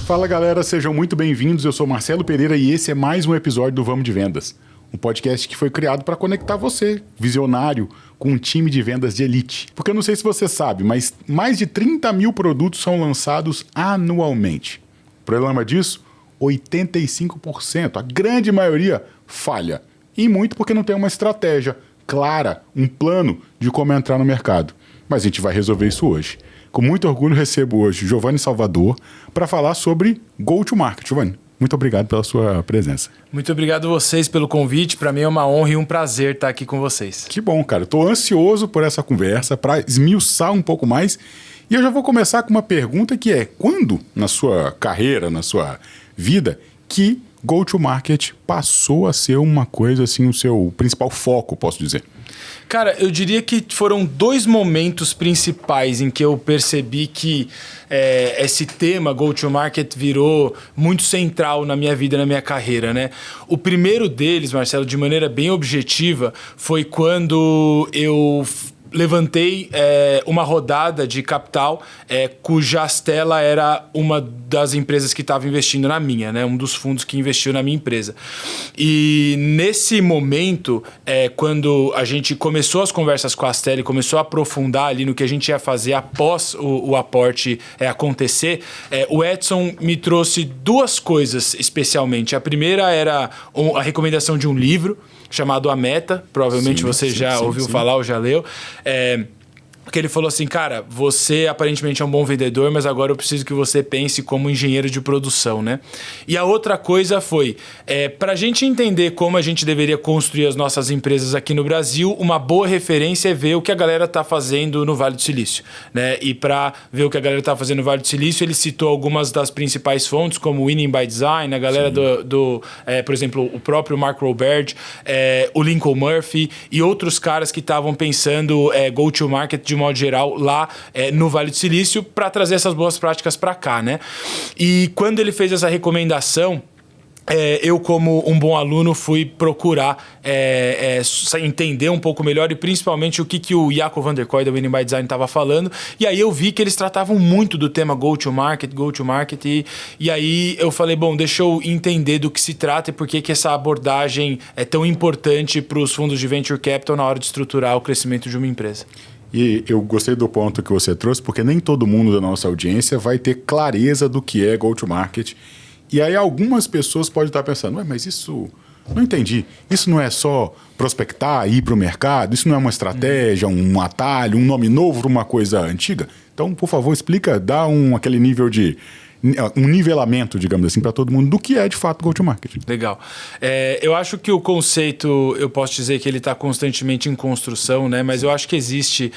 Fala galera, sejam muito bem-vindos. Eu sou Marcelo Pereira e esse é mais um episódio do Vamos de Vendas. Um podcast que foi criado para conectar você, visionário, com um time de vendas de elite. Porque eu não sei se você sabe, mas mais de 30 mil produtos são lançados anualmente. O problema disso? 85%, a grande maioria, falha. E muito porque não tem uma estratégia clara, um plano de como entrar no mercado. Mas a gente vai resolver isso hoje. Com muito orgulho recebo hoje Giovanni Salvador para falar sobre Go-to-Market. Giovanni, muito obrigado pela sua presença. Muito obrigado a vocês pelo convite. Para mim é uma honra e um prazer estar aqui com vocês. Que bom, cara. Estou ansioso por essa conversa, para esmiuçar um pouco mais. E eu já vou começar com uma pergunta que é: quando na sua carreira, na sua vida, que Go-to-Market passou a ser uma coisa assim, o seu principal foco, posso dizer? Cara, eu diria que foram dois momentos principais em que eu percebi que esse tema Go-to-Market virou muito central na minha vida, na minha carreira, né? O primeiro deles, Marcelo, de maneira bem objetiva, foi quando eu levantei uma rodada de capital cuja Astela era uma das empresas que estava investindo na minha, né? Um dos fundos que investiu na minha empresa. E nesse momento, quando a gente começou as conversas com a Astela e começou a aprofundar ali no que a gente ia fazer após o aporte acontecer, o Edson me trouxe duas coisas especialmente. A primeira era a recomendação de um livro chamado A Meta, provavelmente você já ouviu falar ou já leu, que ele falou assim: cara, você aparentemente é um bom vendedor, mas agora eu preciso que você pense como engenheiro de produção, né? E a outra coisa foi, para a gente entender como a gente deveria construir as nossas empresas aqui no Brasil, uma boa referência é ver o que a galera está fazendo no Vale do Silício, né? E para ver o que a galera está fazendo no Vale do Silício, ele citou algumas das principais fontes, como Winning by Design, a galera por exemplo, o próprio Mark Roberge, o Lincoln Murphy e outros caras que estavam pensando go-to-market de modo geral lá no Vale do Silício para trazer essas boas práticas para cá, né? E quando ele fez essa recomendação, eu, como um bom aluno, fui procurar entender um pouco melhor e principalmente o que o Jaco van der Kooi da Winning by Design estava falando. E aí eu vi que eles tratavam muito do tema go-to-market. E aí eu falei, bom, deixa eu entender do que se trata e por que essa abordagem é tão importante para os fundos de Venture Capital na hora de estruturar o crescimento de uma empresa. E eu gostei do ponto que você trouxe, porque nem todo mundo da nossa audiência vai ter clareza do que é go-to-market. E aí algumas pessoas podem estar pensando, mas isso... Não entendi. Isso não é só prospectar, ir para o mercado? Isso não é uma estratégia, um atalho, um nome novo para uma coisa antiga? Então, por favor, explica, dá aquele nível de... um nivelamento, digamos assim, para todo mundo do que é de fato go-to-market. Legal. Eu acho que o conceito, eu posso dizer que ele está constantemente em construção, né? Mas eu acho que existe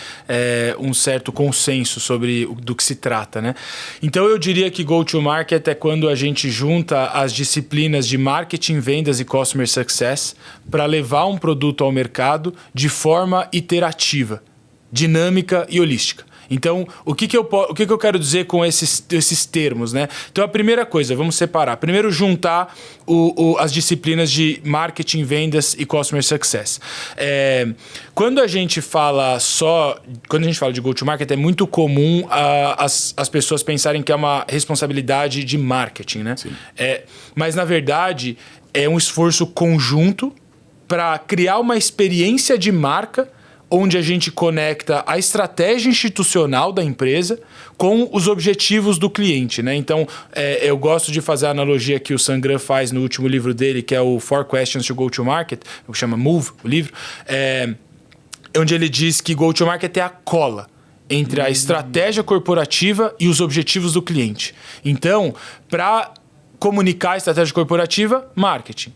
um certo consenso sobre do que se trata, né? Então eu diria que go-to-market é quando a gente junta as disciplinas de marketing, vendas e customer success para levar um produto ao mercado de forma iterativa, dinâmica e holística. Então, o que eu quero dizer com esses termos, né? Então, a primeira coisa, vamos separar. Primeiro, juntar as disciplinas de marketing, vendas e customer success. Quando a gente fala de go-to-market, é muito comum as pessoas pensarem que é uma responsabilidade de marketing, né? Sim. Mas, na verdade, é um esforço conjunto para criar uma experiência de marca onde a gente conecta a estratégia institucional da empresa com os objetivos do cliente, né? Então, eu gosto de fazer a analogia que o Sangram faz no último livro dele, que é o Four Questions to Go-to-Market, que chama Move, o livro, onde ele diz que Go-to-Market é a cola entre a estratégia corporativa e os objetivos do cliente. Então, para comunicar a estratégia corporativa, marketing.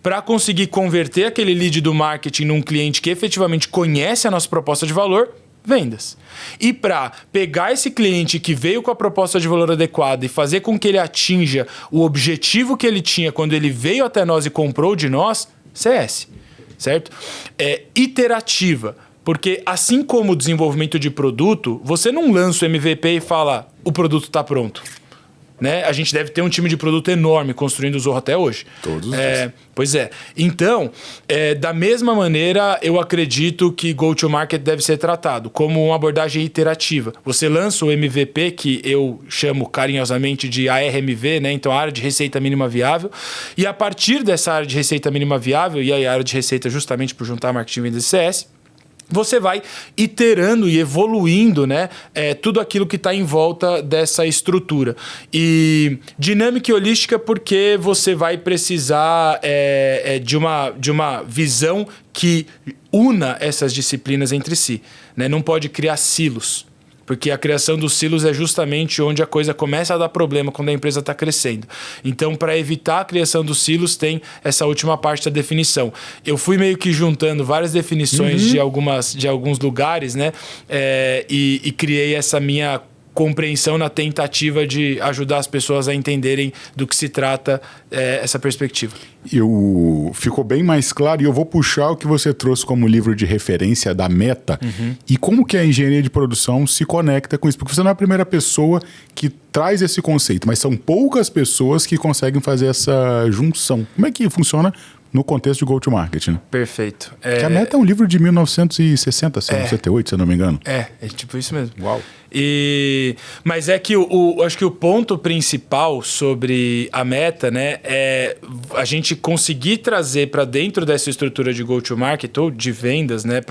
Para conseguir converter aquele lead do marketing num cliente que efetivamente conhece a nossa proposta de valor, vendas. E para pegar esse cliente que veio com a proposta de valor adequada e fazer com que ele atinja o objetivo que ele tinha quando ele veio até nós e comprou de nós, CS. Certo? Iterativa. Porque assim como o desenvolvimento de produto, você não lança o MVP e fala, o produto está pronto. né? A gente deve ter um time de produto enorme construindo o Zorro até hoje. Todos os dias. Pois é. Então, da mesma maneira, eu acredito que go-to-market deve ser tratado como uma abordagem iterativa. Você lança o MVP, que eu chamo carinhosamente de ARMV, né? Então, a área de receita mínima viável. E a partir dessa área de receita mínima viável, e aí a área de receita justamente por juntar marketing, vendas e CS, você vai iterando e evoluindo, né, tudo aquilo que está em volta dessa estrutura. E dinâmica e holística porque você vai precisar de uma visão que una essas disciplinas entre si, né? Não pode criar silos. Porque a criação dos silos é justamente onde a coisa começa a dar problema quando a empresa está crescendo. Então, para evitar a criação dos silos, tem essa última parte da definição. Eu fui meio que juntando várias definições de alguns lugares, né? E criei essa minha compreensão na tentativa de ajudar as pessoas a entenderem do que se trata essa perspectiva. Ficou bem mais claro, e eu vou puxar o que você trouxe como livro de referência da Meta e como que a engenharia de produção se conecta com isso, porque você não é a primeira pessoa que traz esse conceito, mas são poucas pessoas que conseguem fazer essa junção. Como é que funciona no contexto de go-to-market, né? Perfeito. Que a Meta é um livro de 1960, 68, se eu não me engano. É tipo isso mesmo. Uau. Mas é que acho que o ponto principal sobre a Meta, né, é a gente conseguir trazer para dentro dessa estrutura de go-to-market ou de vendas, né,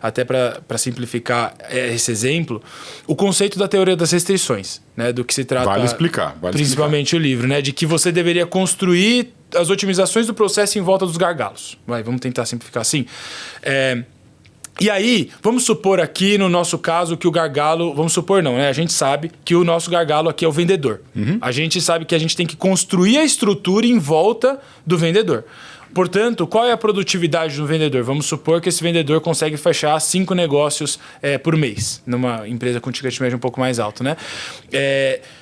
até para simplificar esse exemplo, o conceito da teoria das restrições, né, do que se trata. Vale explicar. Principalmente o livro, né, de que você deveria construir as otimizações do processo em volta dos gargalos. Vamos tentar simplificar assim. E aí, vamos supor aqui no nosso caso que o gargalo... Vamos supor não, né? A gente sabe que o nosso gargalo aqui é o vendedor. A gente sabe que a gente tem que construir a estrutura em volta do vendedor. Portanto, qual é a produtividade do vendedor? Vamos supor que esse vendedor consegue fechar 5 negócios por mês, numa empresa com ticket médio um pouco mais alto, né?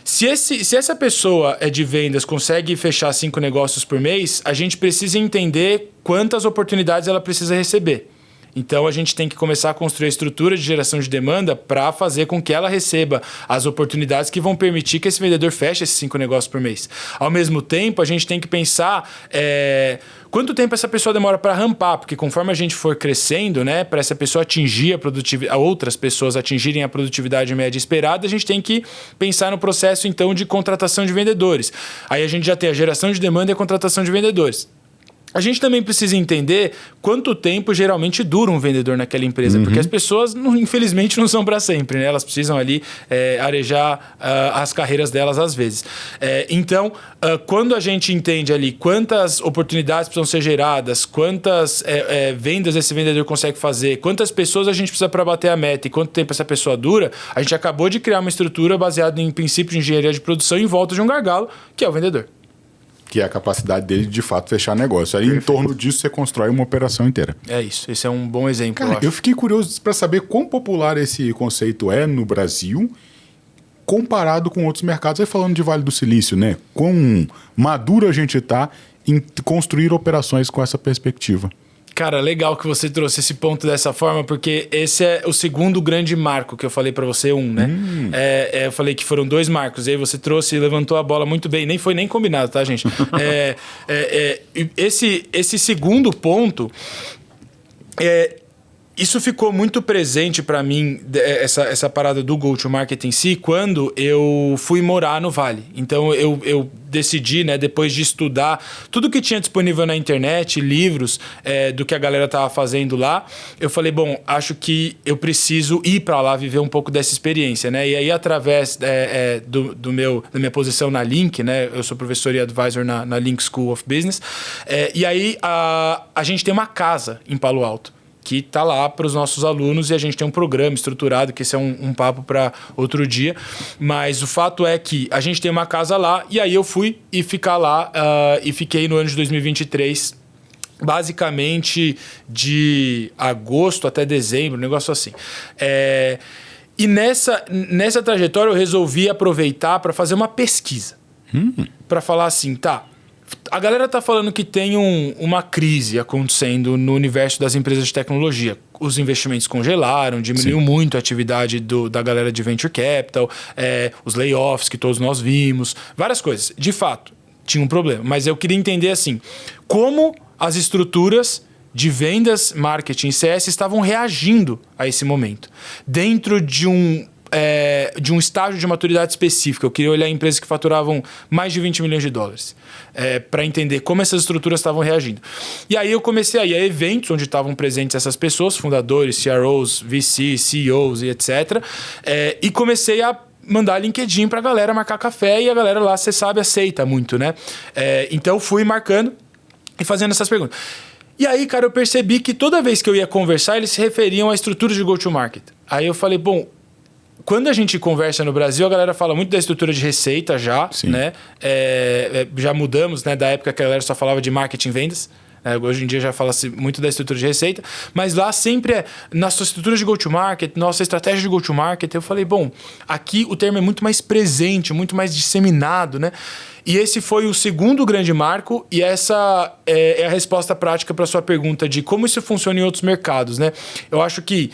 Se essa pessoa de vendas consegue fechar 5 negócios por mês, a gente precisa entender quantas oportunidades ela precisa receber. Então, a gente tem que começar a construir a estrutura de geração de demanda para fazer com que ela receba as oportunidades que vão permitir que esse vendedor feche esses 5 negócios por mês. Ao mesmo tempo, a gente tem que pensar quanto tempo essa pessoa demora para rampar, porque conforme a gente for crescendo, né, para essa pessoa atingir a produtividade, outras pessoas atingirem a produtividade média esperada, a gente tem que pensar no processo, então, de contratação de vendedores. Aí a gente já tem a geração de demanda e a contratação de vendedores. A gente também precisa entender quanto tempo geralmente dura um vendedor naquela empresa, porque as pessoas, infelizmente, não são para sempre, né? Elas precisam ali arejar as carreiras delas às vezes. Então, quando a gente entende ali quantas oportunidades precisam ser geradas, quantas vendas esse vendedor consegue fazer, quantas pessoas a gente precisa para bater a meta e quanto tempo essa pessoa dura, a gente acabou de criar uma estrutura baseada em princípios de engenharia de produção em volta de um gargalo, que é o vendedor. Que é a capacidade dele de fato fechar negócio. Aí, em torno disso, você constrói uma operação inteira. É isso. Esse é um bom exemplo. Cara, eu fiquei curioso para saber quão popular esse conceito é no Brasil comparado com outros mercados. Aí falando de Vale do Silício, né? Quão maduro a gente está em construir operações com essa perspectiva. Cara, legal que você trouxe esse ponto dessa forma, porque esse é o segundo grande marco que eu falei para você, né? Eu falei que foram 2 marcos, e aí você trouxe e levantou a bola muito bem. Nem foi nem combinado, tá, gente? Esse segundo ponto... Isso ficou muito presente para mim, essa parada do go-to-market em si, quando eu fui morar no Vale. Então, eu decidi, né, depois de estudar tudo que tinha disponível na internet, livros do que a galera tava fazendo lá, eu falei, bom, acho que eu preciso ir para lá viver um pouco dessa experiência, né? E aí, através da minha posição na Link, né? Eu sou professor e advisor na Link School of Business. E aí, a gente tem uma casa em Palo Alto, que está lá para os nossos alunos, e a gente tem um programa estruturado, que esse é um papo para outro dia. Mas o fato é que a gente tem uma casa lá, e aí eu fui e ficar lá, e fiquei no ano de 2023, basicamente de agosto até dezembro, um negócio assim. E nessa trajetória eu resolvi aproveitar para fazer uma pesquisa. Para falar assim, tá, A galera tá falando que tem uma crise acontecendo no universo das empresas de tecnologia. Os investimentos congelaram, diminuiu muito a atividade da galera de Venture Capital, os layoffs que todos nós vimos, várias coisas. De fato, tinha um problema. Mas eu queria entender assim, como as estruturas de vendas, marketing e CS estavam reagindo a esse momento. Dentro de um estágio de maturidade específica. Eu queria olhar empresas que faturavam mais de 20 milhões de dólares para entender como essas estruturas estavam reagindo. E aí eu comecei a ir a eventos onde estavam presentes essas pessoas, fundadores, CROs, VCs, CEOs e etc. E comecei a mandar LinkedIn pra galera marcar café e a galera lá, você sabe, aceita muito, né? Então eu fui marcando e fazendo essas perguntas. E aí, cara, eu percebi que toda vez que eu ia conversar, eles se referiam à estrutura de go-to-market. Aí eu falei, bom, quando a gente conversa no Brasil, a galera fala muito da estrutura de receita já, né? Já mudamos, né? Da época que a galera só falava de marketing e vendas. Hoje em dia já fala-se muito da estrutura de receita. Mas lá sempre nossa estrutura de go-to-market, nossa estratégia de go-to-market. Eu falei, bom, aqui o termo é muito mais presente, muito mais disseminado, né? E esse foi o segundo grande marco, e essa é a resposta prática para a sua pergunta de como isso funciona em outros mercados, né? Eu acho que,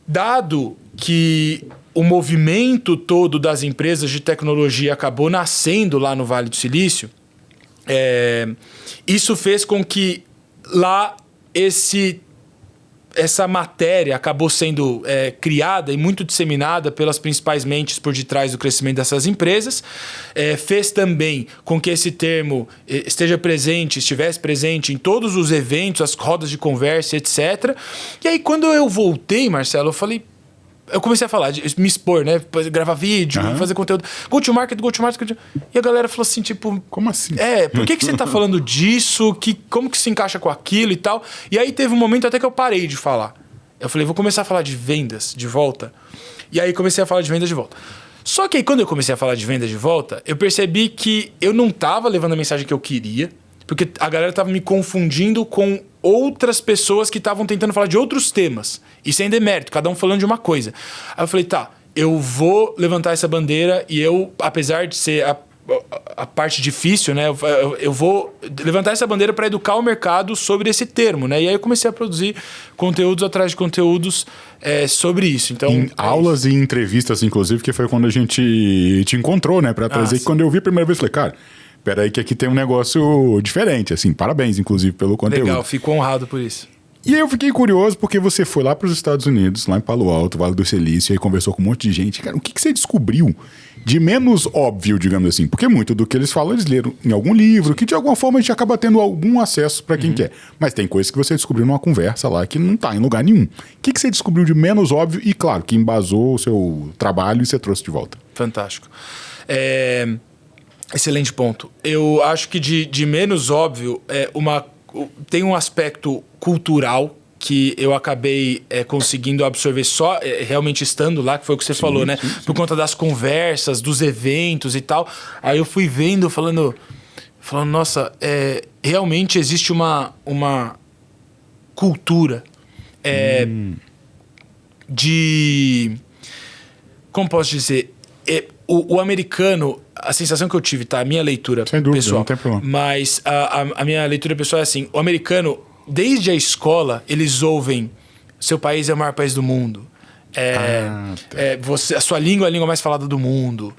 dado que o movimento todo das empresas de tecnologia acabou nascendo lá no Vale do Silício, isso fez com que lá essa matéria acabou sendo criada e muito disseminada pelas principais mentes por detrás do crescimento dessas empresas. Fez também com que esse termo estivesse presente em todos os eventos, as rodas de conversa, etc. E aí, quando eu voltei, Marcelo, eu comecei a falar, de me expor, né? Gravar vídeo, fazer conteúdo. Go-to-market. E a galera falou assim, tipo... Como assim? Por que você tá falando disso? Como que se encaixa com aquilo e tal? E aí teve um momento até que eu parei de falar. Eu falei, vou começar a falar de vendas de volta. E aí comecei a falar de vendas de volta. Só que aí quando eu comecei a falar de vendas de volta, eu percebi que eu não tava levando a mensagem que eu queria, porque a galera tava me confundindo com outras pessoas que estavam tentando falar de outros temas. E sem demérito, cada um falando de uma coisa. Aí eu falei, tá, eu vou levantar essa bandeira e eu, apesar de ser a parte difícil, né? Eu vou levantar essa bandeira para educar o mercado sobre esse termo, né? E aí eu comecei a produzir conteúdos atrás de conteúdos sobre isso. Então, em aulas e entrevistas, inclusive, que foi quando a gente te encontrou, né? Para trazer, que quando eu vi a primeira vez, eu falei, cara... Peraí que aqui tem um negócio diferente, assim. Parabéns, inclusive, pelo conteúdo. Legal, fico honrado por isso. E aí eu fiquei curioso porque você foi lá para os Estados Unidos, lá em Palo Alto, Vale do Silício, e aí conversou com um monte de gente. Cara, o que você descobriu de menos óbvio, digamos assim? Porque muito do que eles falam, eles leram em algum livro, que de alguma forma a gente acaba tendo algum acesso para quem quer. Mas tem coisas que você descobriu numa conversa lá que não tá em lugar nenhum. O que você descobriu de menos óbvio e, claro, que embasou o seu trabalho e você trouxe de volta? Fantástico. Excelente ponto. Eu acho que de menos óbvio, tem um aspecto cultural que eu acabei conseguindo absorver só realmente estando lá, que foi o que você falou, né? Por conta das conversas, dos eventos e tal. Aí eu fui vendo, falando nossa, realmente existe uma cultura de... Como posso dizer? O americano, a sensação que eu tive, tá? A minha leitura sem dúvida, pessoal. Não tem problema. Mas a minha leitura pessoal é assim: o americano, desde a escola, eles ouvem: seu país é o maior país do mundo. A sua língua é a língua mais falada do mundo.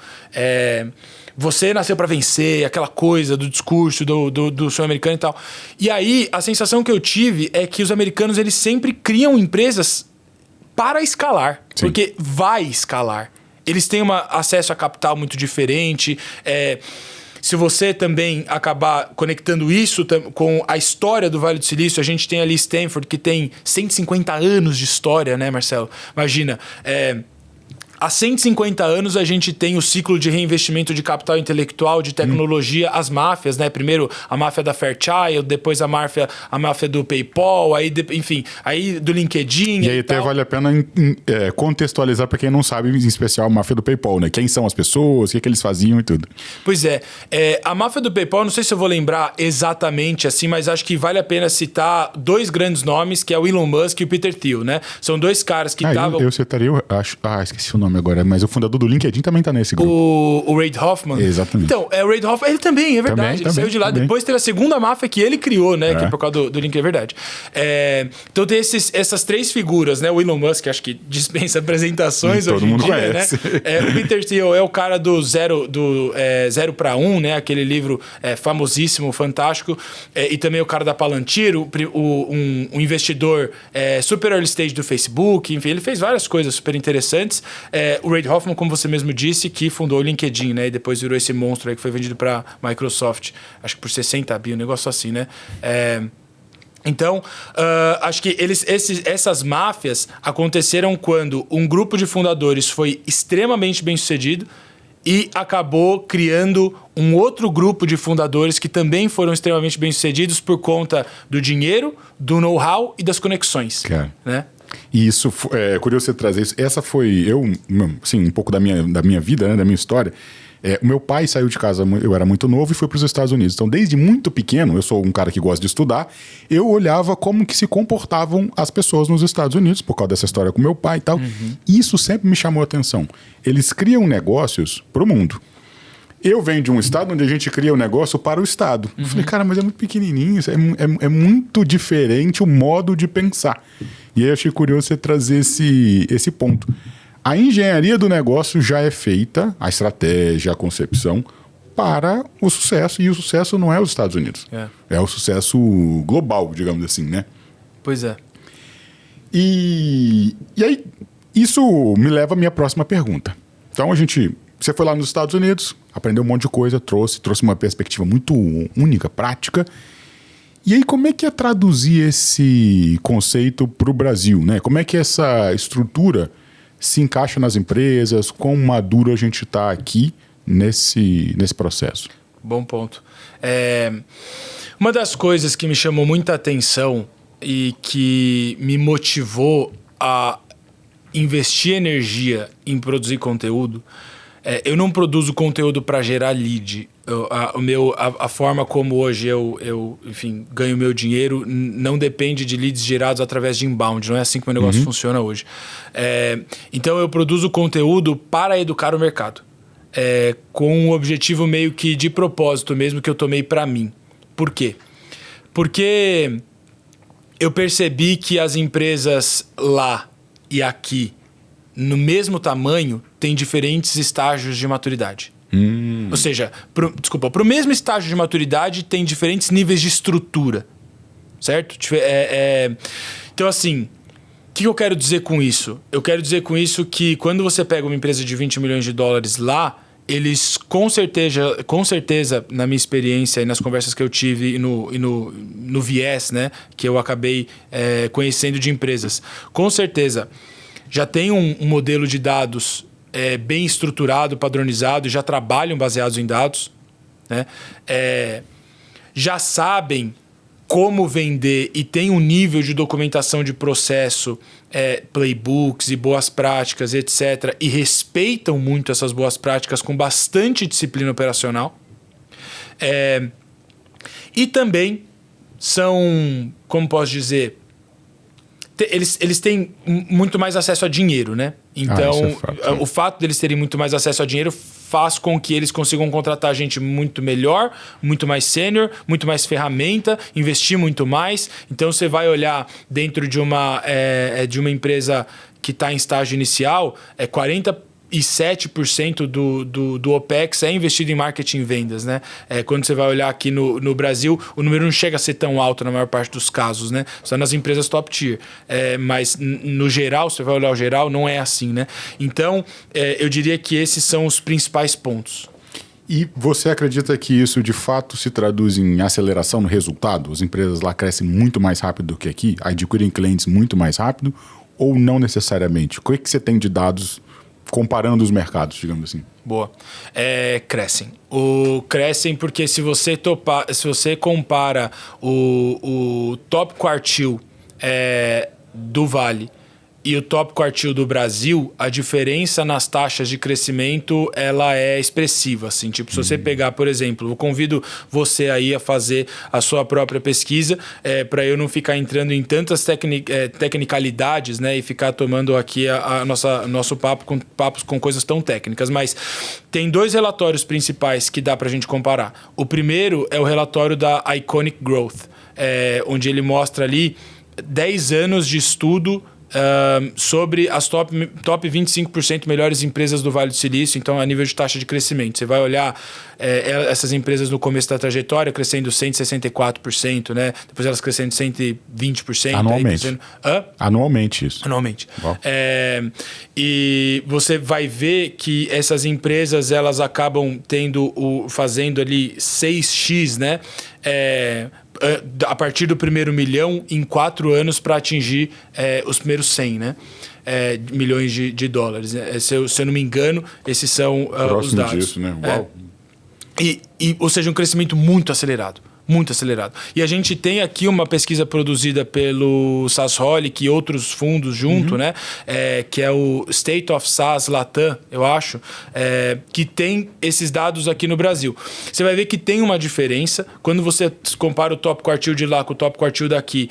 Você nasceu para vencer, aquela coisa do discurso do sonho americano e tal. E aí, a sensação que eu tive é que os americanos, eles sempre criam empresas para escalar. Sim. Porque vai escalar. Eles têm acesso a capital muito diferente. Se você também acabar conectando isso com a história do Vale do Silício, a gente tem ali Stanford, que tem 150 anos de história, né, Marcelo? Imagina, há 150 anos a gente tem o ciclo de reinvestimento de capital intelectual, de tecnologia, as máfias, né? Primeiro a máfia da Fairchild, depois a máfia do PayPal, enfim, aí do LinkedIn. E aí até vale a pena contextualizar para quem não sabe, em especial a máfia do PayPal, né? Quem são as pessoas, o que eles faziam e tudo. Pois a máfia do PayPal, não sei se eu vou lembrar exatamente assim, mas acho que vale a pena citar dois grandes nomes, que é o Elon Musk e o Peter Thiel, né? São dois caras que estavam... Eu citaria, esqueci o nome nome agora, mas o fundador do LinkedIn também tá nesse grupo. O Reid Hoffman. Exatamente. Então, o Reid Hoffman, ele também, é verdade. Ele saiu de lá. Também. Depois teve a segunda máfia que ele criou, né? Que é por causa do LinkedIn, é verdade. Então tem essas três figuras, né? O Elon Musk, acho que dispensa apresentações todo hoje mundo em dia, conhece. né? O Peter Thiel é o cara do Zero para Um, né? Aquele livro famosíssimo, fantástico. E também o cara da Palantir, um investidor super early stage do Facebook. Enfim, ele fez várias coisas super interessantes. O Reid Hoffman, como você mesmo disse, que fundou o LinkedIn, né? E depois virou esse monstro aí que foi vendido para Microsoft. Acho que por 60 bi, um negócio assim, né? Então, acho que essas máfias aconteceram quando um grupo de fundadores foi extremamente bem sucedido e acabou criando um outro grupo de fundadores que também foram extremamente bem sucedidos por conta do dinheiro, do know-how e das conexões. Cara. Né? E isso, é curioso você trazer isso. Essa foi, assim, um pouco da minha vida, né, da minha história. O meu pai saiu de casa, eu era muito novo e foi para os Estados Unidos. Então, desde muito pequeno, eu sou um cara que gosta de estudar, eu olhava como que se comportavam as pessoas nos Estados Unidos, por causa dessa história com meu pai e tal. E isso sempre me chamou a atenção. Eles criam negócios para o mundo. Eu venho de um estado onde a gente cria um negócio para o estado. Eu falei, cara, mas é muito pequenininho, é muito diferente o modo de pensar. E aí eu achei curioso você trazer esse ponto. A engenharia do negócio já é feita, a estratégia, a concepção, para o sucesso. E o sucesso não é os Estados Unidos. É o sucesso global, digamos assim, né? Pois é. E aí, isso me leva à minha próxima pergunta. Então, você foi lá nos Estados Unidos, aprendeu um monte de coisa, trouxe uma perspectiva muito única, prática. E aí, como é que é traduzir esse conceito para o Brasil, né? Como é que essa estrutura se encaixa nas empresas? Quão maduro a gente está aqui nesse processo? Bom ponto. Uma das coisas que me chamou muita atenção e que me motivou a investir energia em produzir conteúdo, eu não produzo conteúdo para gerar lead. A forma como hoje eu enfim, ganho meu dinheiro não depende de leads gerados através de inbound. Não é assim que o meu negócio funciona hoje. Então eu produzo conteúdo para educar o mercado. Com um objetivo meio que de propósito mesmo que eu tomei para mim. Por quê? Porque eu percebi que as empresas lá e aqui, no mesmo tamanho, têm diferentes estágios de maturidade. Ou seja, para o mesmo estágio de maturidade tem diferentes níveis de estrutura, certo? Então, assim, o que eu quero dizer com isso? Eu quero dizer com isso que quando você pega uma empresa de 20 milhões de dólares lá, eles com certeza, na minha experiência e nas conversas que eu tive e no viés, né, que eu acabei conhecendo de empresas, com certeza já tem um modelo de dados bem estruturado, padronizado, já trabalham baseados em dados, né? Já sabem como vender e tem um nível de documentação de processo, playbooks e boas práticas, etc. E respeitam muito essas boas práticas com bastante disciplina operacional. E também são, como posso dizer, eles têm muito mais acesso a dinheiro, né? Então, o fato deles terem muito mais acesso a dinheiro faz com que eles consigam contratar gente muito melhor, muito mais sênior, muito mais ferramenta, investir muito mais. Então, você vai olhar dentro de uma empresa que está em estágio inicial, 47% do OPEX é investido em marketing e vendas, né? Quando você vai olhar aqui no Brasil, o número não chega a ser tão alto na maior parte dos casos, né? Só nas empresas top tier. Mas no geral, você vai olhar o geral, não é assim, né? Então, eu diria que esses são os principais pontos. E você acredita que isso de fato se traduz em aceleração no resultado? As empresas lá crescem muito mais rápido do que aqui, adquirem clientes muito mais rápido, ou não necessariamente? O que você tem de dados comparando os mercados, digamos assim? Boa. Crescem. Crescem porque se você compara o top quartil do Vale e o top quartil do Brasil, a diferença nas taxas de crescimento, ela é expressiva, assim. Tipo, se você pegar, por exemplo, eu convido você aí a fazer a sua própria pesquisa, para eu não ficar entrando em tantas tecnicalidades, né, e ficar tomando aqui nosso papos com coisas tão técnicas. Mas tem 2 relatórios principais que dá pra gente comparar. O primeiro é o relatório da Iconic Growth, onde ele mostra ali 10 anos de estudo sobre as top 25% melhores empresas do Vale do Silício, então a nível de taxa de crescimento. Você vai olhar essas empresas no começo da trajetória crescendo 164%, né? Depois elas crescendo 120%. Anualmente. Anualmente isso. Anualmente. E você vai ver que essas empresas elas acabam fazendo ali 6x, né? A partir do primeiro milhão em 4 anos para atingir os primeiros 100, né? Milhões de dólares. Se eu não me engano, esses são os dados. Disso, né? Uau. Ou seja, um crescimento muito acelerado. Muito acelerado. E a gente tem aqui uma pesquisa produzida pelo SaaSholic e outros fundos junto, né? Que é o State of SaaS Latam, eu acho, que tem esses dados aqui no Brasil. Você vai ver que tem uma diferença. Quando você compara o top quartil de lá com o top quartil daqui,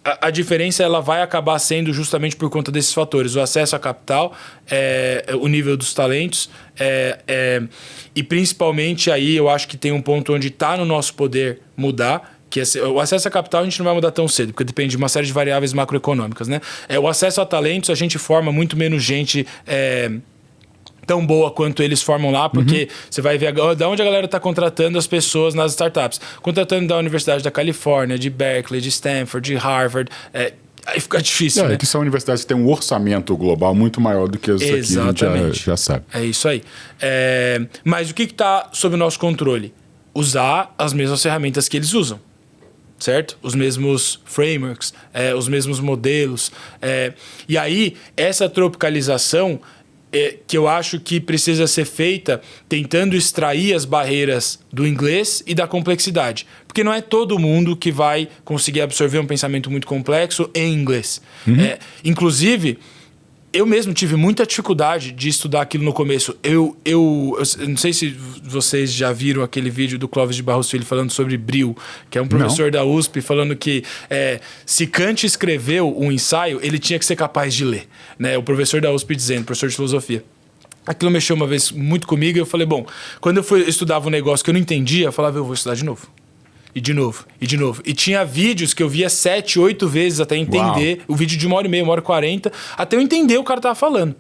a diferença ela vai acabar sendo justamente por conta desses fatores. O acesso a capital, o nível dos talentos, e principalmente aí eu acho que tem um ponto onde está no nosso poder mudar, que o acesso a capital a gente não vai mudar tão cedo, porque depende de uma série de variáveis macroeconômicas, né? O acesso a talentos a gente forma muito menos gente tão boa quanto eles formam lá, porque você vai ver de onde a galera está contratando as pessoas nas startups. Contratando da Universidade da Califórnia, de Berkeley, de Stanford, de Harvard. Aí fica difícil, né? Que são universidades que têm um orçamento global muito maior do que as aqui, a gente já sabe. É isso aí. Mas o que está sob o nosso controle? Usar as mesmas ferramentas que eles usam, certo? Os mesmos frameworks, os mesmos modelos. E aí, essa tropicalização que eu acho que precisa ser feita tentando extrair as barreiras do inglês e da complexidade. Porque não é todo mundo que vai conseguir absorver um pensamento muito complexo em inglês. Inclusive, eu mesmo tive muita dificuldade de estudar aquilo no começo. Eu não sei se vocês já viram aquele vídeo do Clóvis de Barros Filho falando sobre Brill, que é um professor da USP, falando que se Kant escreveu um ensaio, ele tinha que ser capaz de ler. Né? O professor da USP dizendo, professor de filosofia. Aquilo mexeu uma vez muito comigo e eu falei, bom, quando eu estudava um negócio que eu não entendia, eu falava, eu vou estudar de novo. E de novo, e de novo. E tinha vídeos que eu via 7, 8 vezes até entender. O vídeo de 1h30, 1h40, até eu entender o que o cara tava falando.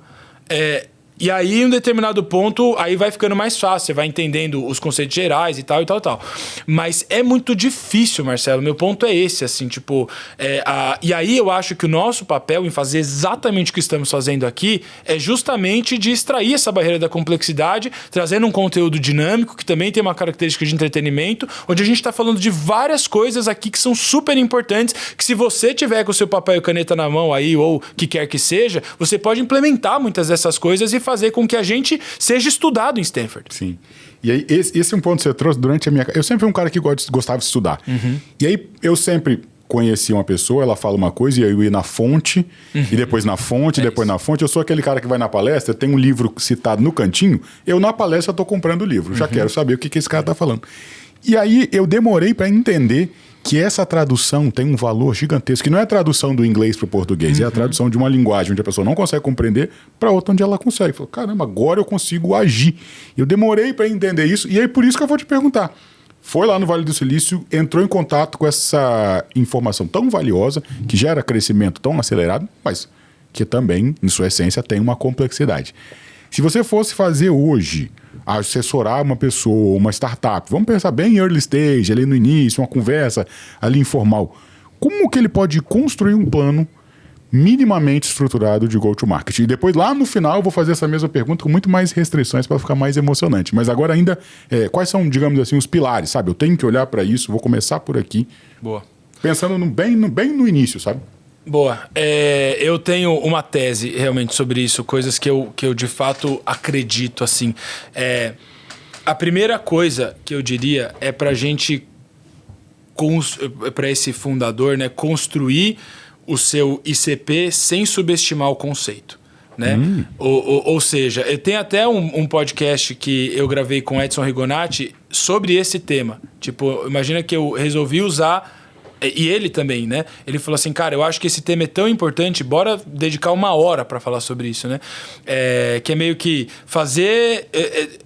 E aí, em um determinado ponto, aí vai ficando mais fácil. Você vai entendendo os conceitos gerais e tal, e tal, tal. Mas é muito difícil, Marcelo. Meu ponto é esse, assim, tipo... E aí eu acho que o nosso papel em fazer exatamente o que estamos fazendo aqui é justamente de extrair essa barreira da complexidade, trazendo um conteúdo dinâmico, que também tem uma característica de entretenimento, onde a gente está falando de várias coisas aqui que são super importantes, que se você tiver com o seu papel e caneta na mão aí, ou o que quer que seja, você pode implementar muitas dessas coisas e fazer com que a gente seja estudado em Stanford. Sim. E aí, esse é um ponto que você trouxe durante a minha... Eu sempre fui um cara que gostava de estudar. E aí, eu sempre conhecia uma pessoa, ela fala uma coisa, e aí eu ia na fonte, e depois na fonte, depois na fonte. Eu sou aquele cara que vai na palestra, tem um livro citado no cantinho, eu na palestra estou comprando o livro. Já quero saber o que esse cara está falando. E aí, eu demorei para entender que essa tradução tem um valor gigantesco, que não é a tradução do inglês para o português, é a tradução de uma linguagem onde a pessoa não consegue compreender para outra onde ela consegue. Falei, caramba, agora eu consigo agir. Eu demorei para entender isso, e aí por isso que eu vou te perguntar. Foi lá no Vale do Silício, entrou em contato com essa informação tão valiosa, que gera crescimento tão acelerado, mas que também, em sua essência, tem uma complexidade. Se você fosse fazer hoje, assessorar uma pessoa, uma startup, vamos pensar bem em early stage, ali no início, uma conversa ali informal, como que ele pode construir um plano minimamente estruturado de go-to-market? E depois, lá no final, eu vou fazer essa mesma pergunta com muito mais restrições para ficar mais emocionante. Mas agora ainda, quais são, digamos assim, os pilares, sabe? Eu tenho que olhar para isso, vou começar por aqui. Boa. Pensando bem no início, sabe? Boa. Eu tenho uma tese realmente sobre isso, coisas que eu de fato acredito, assim. A primeira coisa que eu diria é para a gente, para esse fundador, né, construir o seu ICP sem subestimar o conceito. Né? Ou seja, eu tenho até um podcast que eu gravei com Edson Rigonati sobre esse tema. Tipo, imagina que eu resolvi usar... E ele também, né? Ele falou assim, cara, eu acho que esse tema é tão importante, bora dedicar 1 hora para falar sobre isso, né? Que é meio que fazer...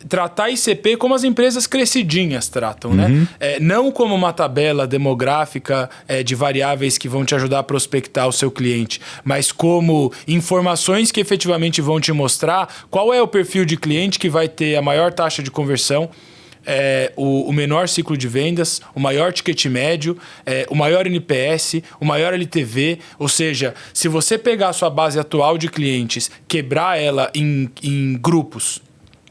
tratar ICP como as empresas crescidinhas tratam, né? Não como uma tabela demográfica de variáveis que vão te ajudar a prospectar o seu cliente, mas como informações que efetivamente vão te mostrar qual é o perfil de cliente que vai ter a maior taxa de conversão, o menor ciclo de vendas, o maior ticket médio, o maior NPS, o maior LTV. Ou seja, se você pegar a sua base atual de clientes, quebrar ela em grupos,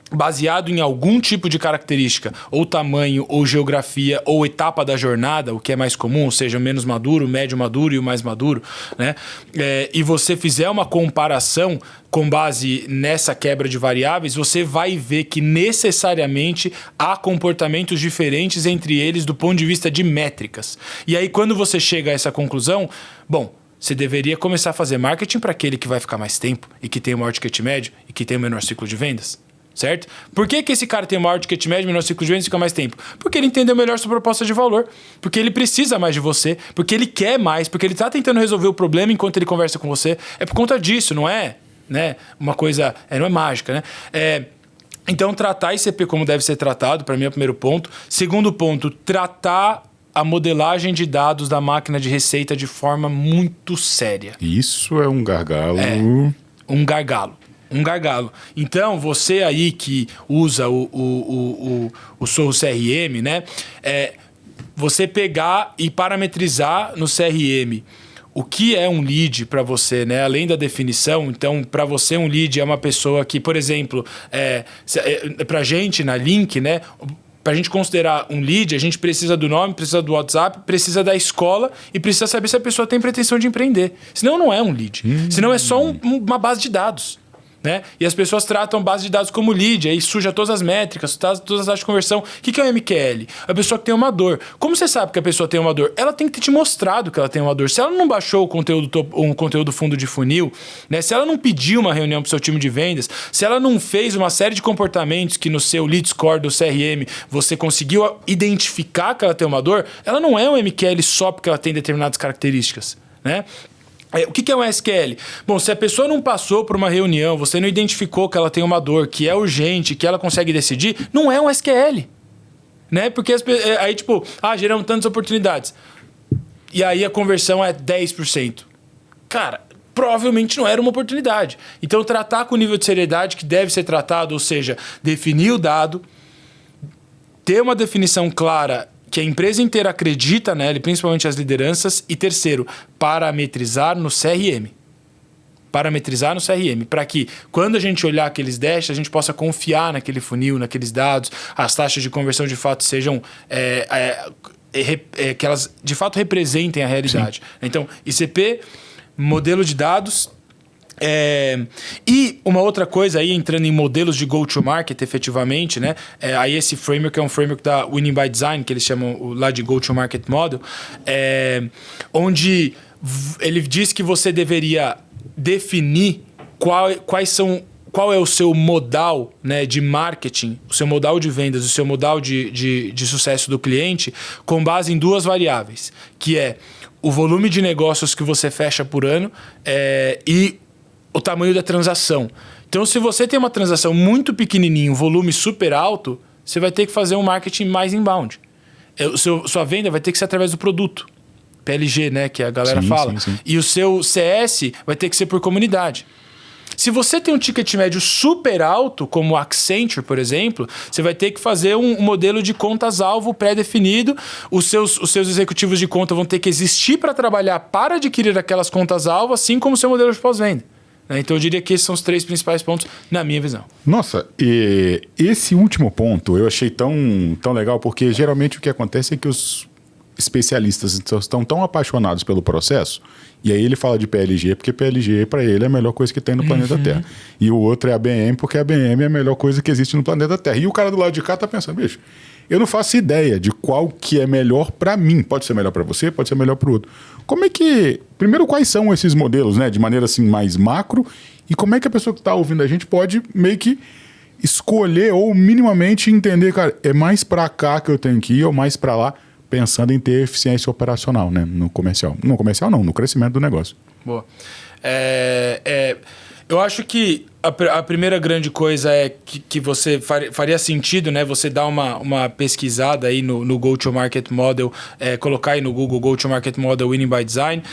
baseado em algum tipo de característica, ou tamanho, ou geografia, ou etapa da jornada, o que é mais comum, ou seja, o menos maduro, o médio maduro e o mais maduro, né? E você fizer uma comparação com base nessa quebra de variáveis, você vai ver que necessariamente há comportamentos diferentes entre eles do ponto de vista de métricas. E aí, quando você chega a essa conclusão, bom, você deveria começar a fazer marketing para aquele que vai ficar mais tempo e que tem o maior ticket médio e que tem o menor ciclo de vendas. Certo? Por que esse cara tem o maior ticket médio, menor ciclo de vendas e fica mais tempo? Porque ele entendeu melhor sua proposta de valor, porque ele precisa mais de você, porque ele quer mais, porque ele está tentando resolver o problema enquanto ele conversa com você. É por conta disso, não é, né? Uma coisa, não é mágica, né? Então, tratar ICP como deve ser tratado, para mim é o primeiro ponto. Segundo ponto, tratar a modelagem de dados da máquina de receita de forma muito séria. Isso é um gargalo. Um gargalo. Então, você aí que usa o Sorro CRM, né? Você pegar e parametrizar no CRM o que é um lead para você, né? Além da definição. Então, para você, um lead é uma pessoa que, por exemplo, para a gente na Link, né? Para a gente considerar um lead, a gente precisa do nome, precisa do WhatsApp, precisa da escola e precisa saber se a pessoa tem pretensão de empreender. Senão, não é um lead. Senão, é só uma base de dados. Né? E as pessoas tratam base de dados como lead, aí suja todas as métricas, todas as taxas de conversão. O que é um MQL? A pessoa que tem uma dor. Como você sabe que a pessoa tem uma dor? Ela tem que ter te mostrado que ela tem uma dor. Se ela não baixou um conteúdo fundo de funil, né? Se ela não pediu uma reunião para o seu time de vendas, se ela não fez uma série de comportamentos que no seu lead score do CRM você conseguiu identificar que ela tem uma dor, ela não é um MQL só porque ela tem determinadas características, né? O que é um SQL? Bom, se a pessoa não passou por uma reunião, você não identificou que ela tem uma dor, que é urgente, que ela consegue decidir, não é um SQL. Né? Porque aí, tipo, geramos tantas oportunidades. E aí a conversão é 10%. Cara, provavelmente não era uma oportunidade. Então, tratar com o nível de seriedade que deve ser tratado, ou seja, definir o dado, ter uma definição clara que a empresa inteira acredita nela, principalmente as lideranças. E terceiro, parametrizar no CRM. Para que, quando a gente olhar aqueles dashboards, a gente possa confiar naquele funil, naqueles dados, as taxas de conversão de fato sejam... que elas de fato representem a realidade. Sim. Então, ICP, modelo de dados... E uma outra coisa aí, entrando em modelos de go-to-market efetivamente, né? Aí esse framework é um framework da Winning by Design, que eles chamam lá de go-to-market model, onde ele diz que você deveria definir qual é o seu modal, né, de marketing, o seu modal de vendas, o seu modal de sucesso do cliente, com base em 2 variáveis, que é o volume de negócios que você fecha por ano e o tamanho da transação. Então, se você tem uma transação muito pequenininha, um volume super alto, você vai ter que fazer um marketing mais inbound. Sua venda vai ter que ser através do produto. PLG, né, que a galera fala. Sim. E o seu CS vai ter que ser por comunidade. Se você tem um ticket médio super alto, como o Accenture, por exemplo, você vai ter que fazer um modelo de contas-alvo pré-definido. Os seus executivos de conta vão ter que existir para trabalhar para adquirir aquelas contas-alvo, assim como o seu modelo de pós-venda. Então eu diria que esses são os 3 principais pontos na minha visão. Nossa, esse último ponto eu achei tão legal, porque geralmente o que acontece é que especialistas estão tão apaixonados pelo processo, e aí ele fala de PLG, porque PLG, para ele, é a melhor coisa que tem no planeta Terra. E o outro é a BM, porque a BM é a melhor coisa que existe no planeta Terra. E o cara do lado de cá tá pensando, bicho, eu não faço ideia de qual que é melhor para mim. Pode ser melhor para você, pode ser melhor para o outro. Como é que... Primeiro, quais são esses modelos, né? De maneira assim mais macro. E como é que a pessoa que está ouvindo a gente pode meio que escolher ou minimamente entender, cara, é mais para cá que eu tenho que ir ou mais para lá, pensando em ter eficiência operacional, né? No comercial. No comercial não, no crescimento do negócio. Boa. Eu acho que a primeira grande coisa é que você faria sentido, né? Você dar uma pesquisada aí no Go-to-Market Model, colocar aí no Google Go-to-Market Model Winning by Design,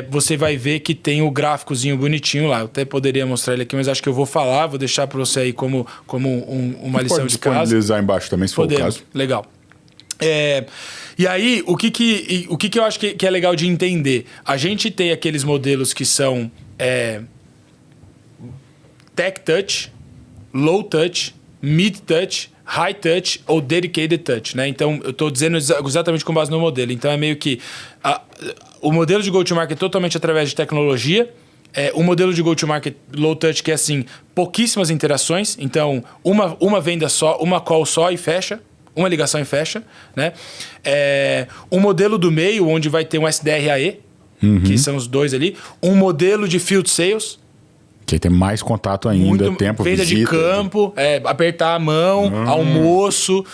você vai ver que tem o gráficozinho bonitinho lá. Eu até poderia mostrar ele aqui, mas acho que eu vou falar, vou deixar para você aí como uma lição de casa. Pode disponibilizar embaixo também, se for o caso. Legal. E aí, o que eu acho que é legal de entender? A gente tem aqueles modelos que são Tech Touch, Low Touch, Mid Touch, High Touch ou Dedicated Touch, né? Então, eu estou dizendo exatamente com base no modelo. Então, é meio que o modelo de go-to-market é totalmente através de tecnologia. O modelo de go-to-market Low Touch, que é assim, pouquíssimas interações. Então, uma venda só, uma call só e fecha. Uma ligação e fecha, né? Um modelo do meio, onde vai ter um SDR/AE, que são os dois ali. Um modelo de Field Sales, que tem mais contato ainda, tempo, venda visita, de campo, apertar a mão, almoço,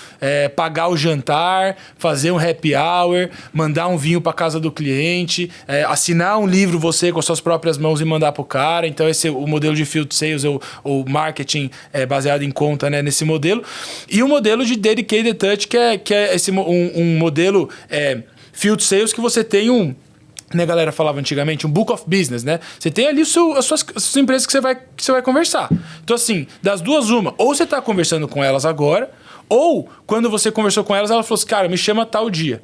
pagar o jantar, fazer um happy hour, mandar um vinho para casa do cliente, assinar um livro você com as suas próprias mãos e mandar para o cara. Então esse é o modelo de field sales, o marketing baseado em conta, né, nesse modelo. E o modelo de dedicated touch, que é um modelo field sales que você tem né, a galera falava antigamente, um book of business, né? Você tem ali as suas empresas que você vai conversar. Então, assim, das duas, uma. Ou você está conversando com elas agora, ou quando você conversou com elas, ela falou assim, cara, me chama tal dia.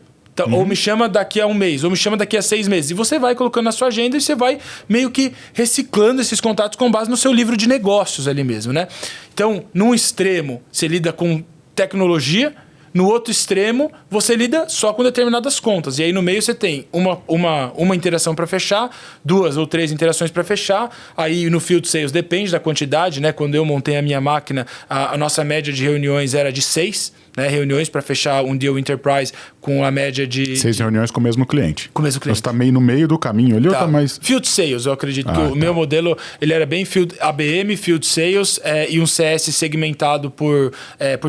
Ou me chama daqui a um mês, ou me chama daqui a 6 meses. E você vai colocando na sua agenda e você vai meio que reciclando esses contatos com base no seu livro de negócios ali mesmo, né? Então, num extremo, você lida com tecnologia. No outro extremo, você lida só com determinadas contas. E aí no meio você tem uma interação para fechar, 2 ou 3 interações para fechar. Aí no Field Sales depende da quantidade, né? Quando eu montei a minha máquina, a nossa média de reuniões era de 6, né? Reuniões para fechar um deal enterprise com a média de... 6 reuniões com o mesmo cliente. Com o mesmo cliente. Você está meio no meio do caminho ali ou está mais... Field Sales, eu acredito que o meu modelo ele era bem ABM, Field Sales e um CS segmentado por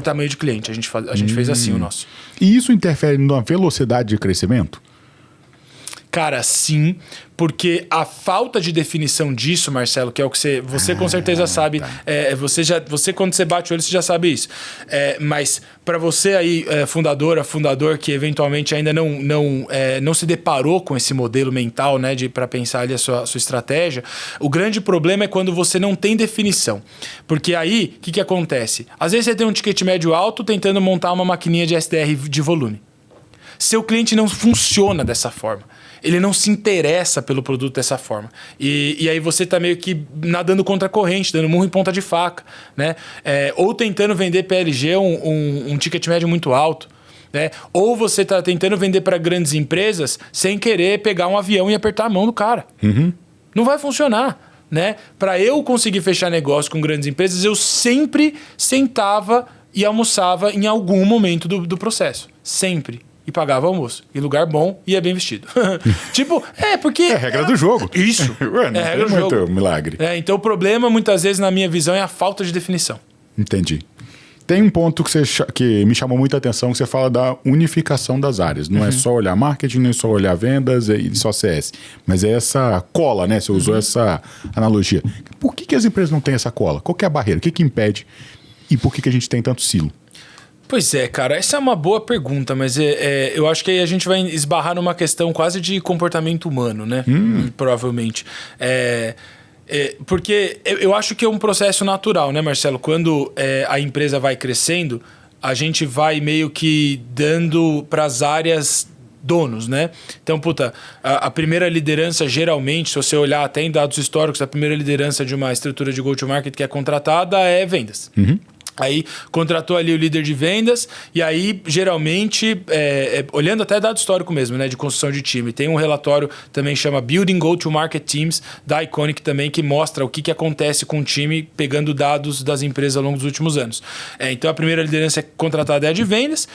tamanho de cliente. A gente fez assim o nosso. E isso interfere na velocidade de crescimento? Cara, sim, porque a falta de definição disso, Marcelo, que é o que você com certeza sabe, tá. Você quando você bate o olho, você já sabe isso. Mas para você aí, fundador, que eventualmente ainda não se deparou com esse modelo mental, né, para pensar ali a sua estratégia, o grande problema é quando você não tem definição. Porque aí, o que acontece? Às vezes você tem um ticket médio alto tentando montar uma maquininha de SDR de volume. Seu cliente não funciona dessa forma. Ele não se interessa pelo produto dessa forma. E aí você está meio que nadando contra a corrente, dando murro em ponta de faca, né? Ou tentando vender PLG um ticket médio muito alto. Né? Ou você está tentando vender para grandes empresas sem querer pegar um avião e apertar a mão do cara. Não vai funcionar. Né? Para eu conseguir fechar negócio com grandes empresas, eu sempre sentava e almoçava em algum momento do processo. Sempre. E pagava almoço. Em lugar bom e é bem vestido. Porque... É a regra do jogo. Isso. Não é a regra do jogo. Milagre. Então o problema, muitas vezes, na minha visão, é a falta de definição. Entendi. Tem um ponto que me chamou muita atenção, que você fala da unificação das áreas. Não é só olhar marketing, não é só olhar vendas e só CS. Mas é essa cola, né? Você usou essa analogia. Por que as empresas não têm essa cola? Qual que é a barreira? O que impede? E por que a gente tem tanto silo? Pois é, cara, essa é uma boa pergunta, mas eu acho que aí a gente vai esbarrar numa questão quase de comportamento humano, né? Provavelmente. Porque eu acho que é um processo natural, né, Marcelo? Quando a empresa vai crescendo, a gente vai meio que dando para as áreas donos, né? Então, a primeira liderança, geralmente, se você olhar até em dados históricos, a primeira liderança de uma estrutura de go-to-market que é contratada é vendas. Aí contratou ali o líder de vendas e aí geralmente, olhando até dado histórico mesmo, né, de construção de time, tem um relatório também chama Building Go-to-Market Teams da Iconic também, que mostra o que acontece com o time pegando dados das empresas ao longo dos últimos anos. Então a primeira liderança é contratada é a de vendas,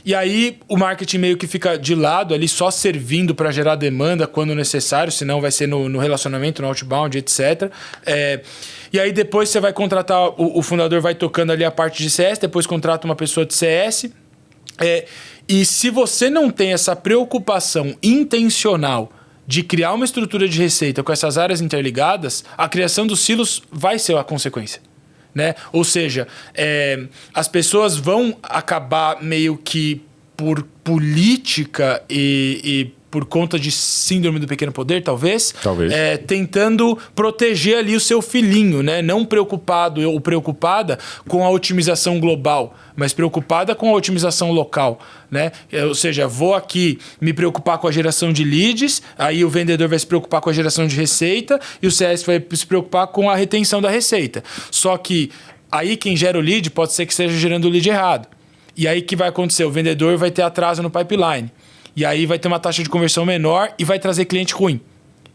e aí o marketing meio que fica de lado ali, só servindo para gerar demanda quando necessário, senão vai ser no relacionamento, no outbound, etc. E aí depois você vai contratar, o fundador vai tocando ali a parte de CS, depois contrata uma pessoa de CS. E se você não tem essa preocupação intencional de criar uma estrutura de receita com essas áreas interligadas, a criação dos silos vai ser a consequência. Né? Ou seja, as pessoas vão acabar meio que por política e por conta de síndrome do pequeno poder, talvez. Tentando proteger ali o seu filhinho, né? Não preocupado ou preocupada com a otimização global, mas preocupada com a otimização local, né? Ou seja, vou aqui me preocupar com a geração de leads, aí o vendedor vai se preocupar com a geração de receita e o CS vai se preocupar com a retenção da receita. Só que aí quem gera o lead pode ser que esteja gerando o lead errado. E aí o que vai acontecer? O vendedor vai ter atraso no pipeline. E aí vai ter uma taxa de conversão menor e vai trazer cliente ruim.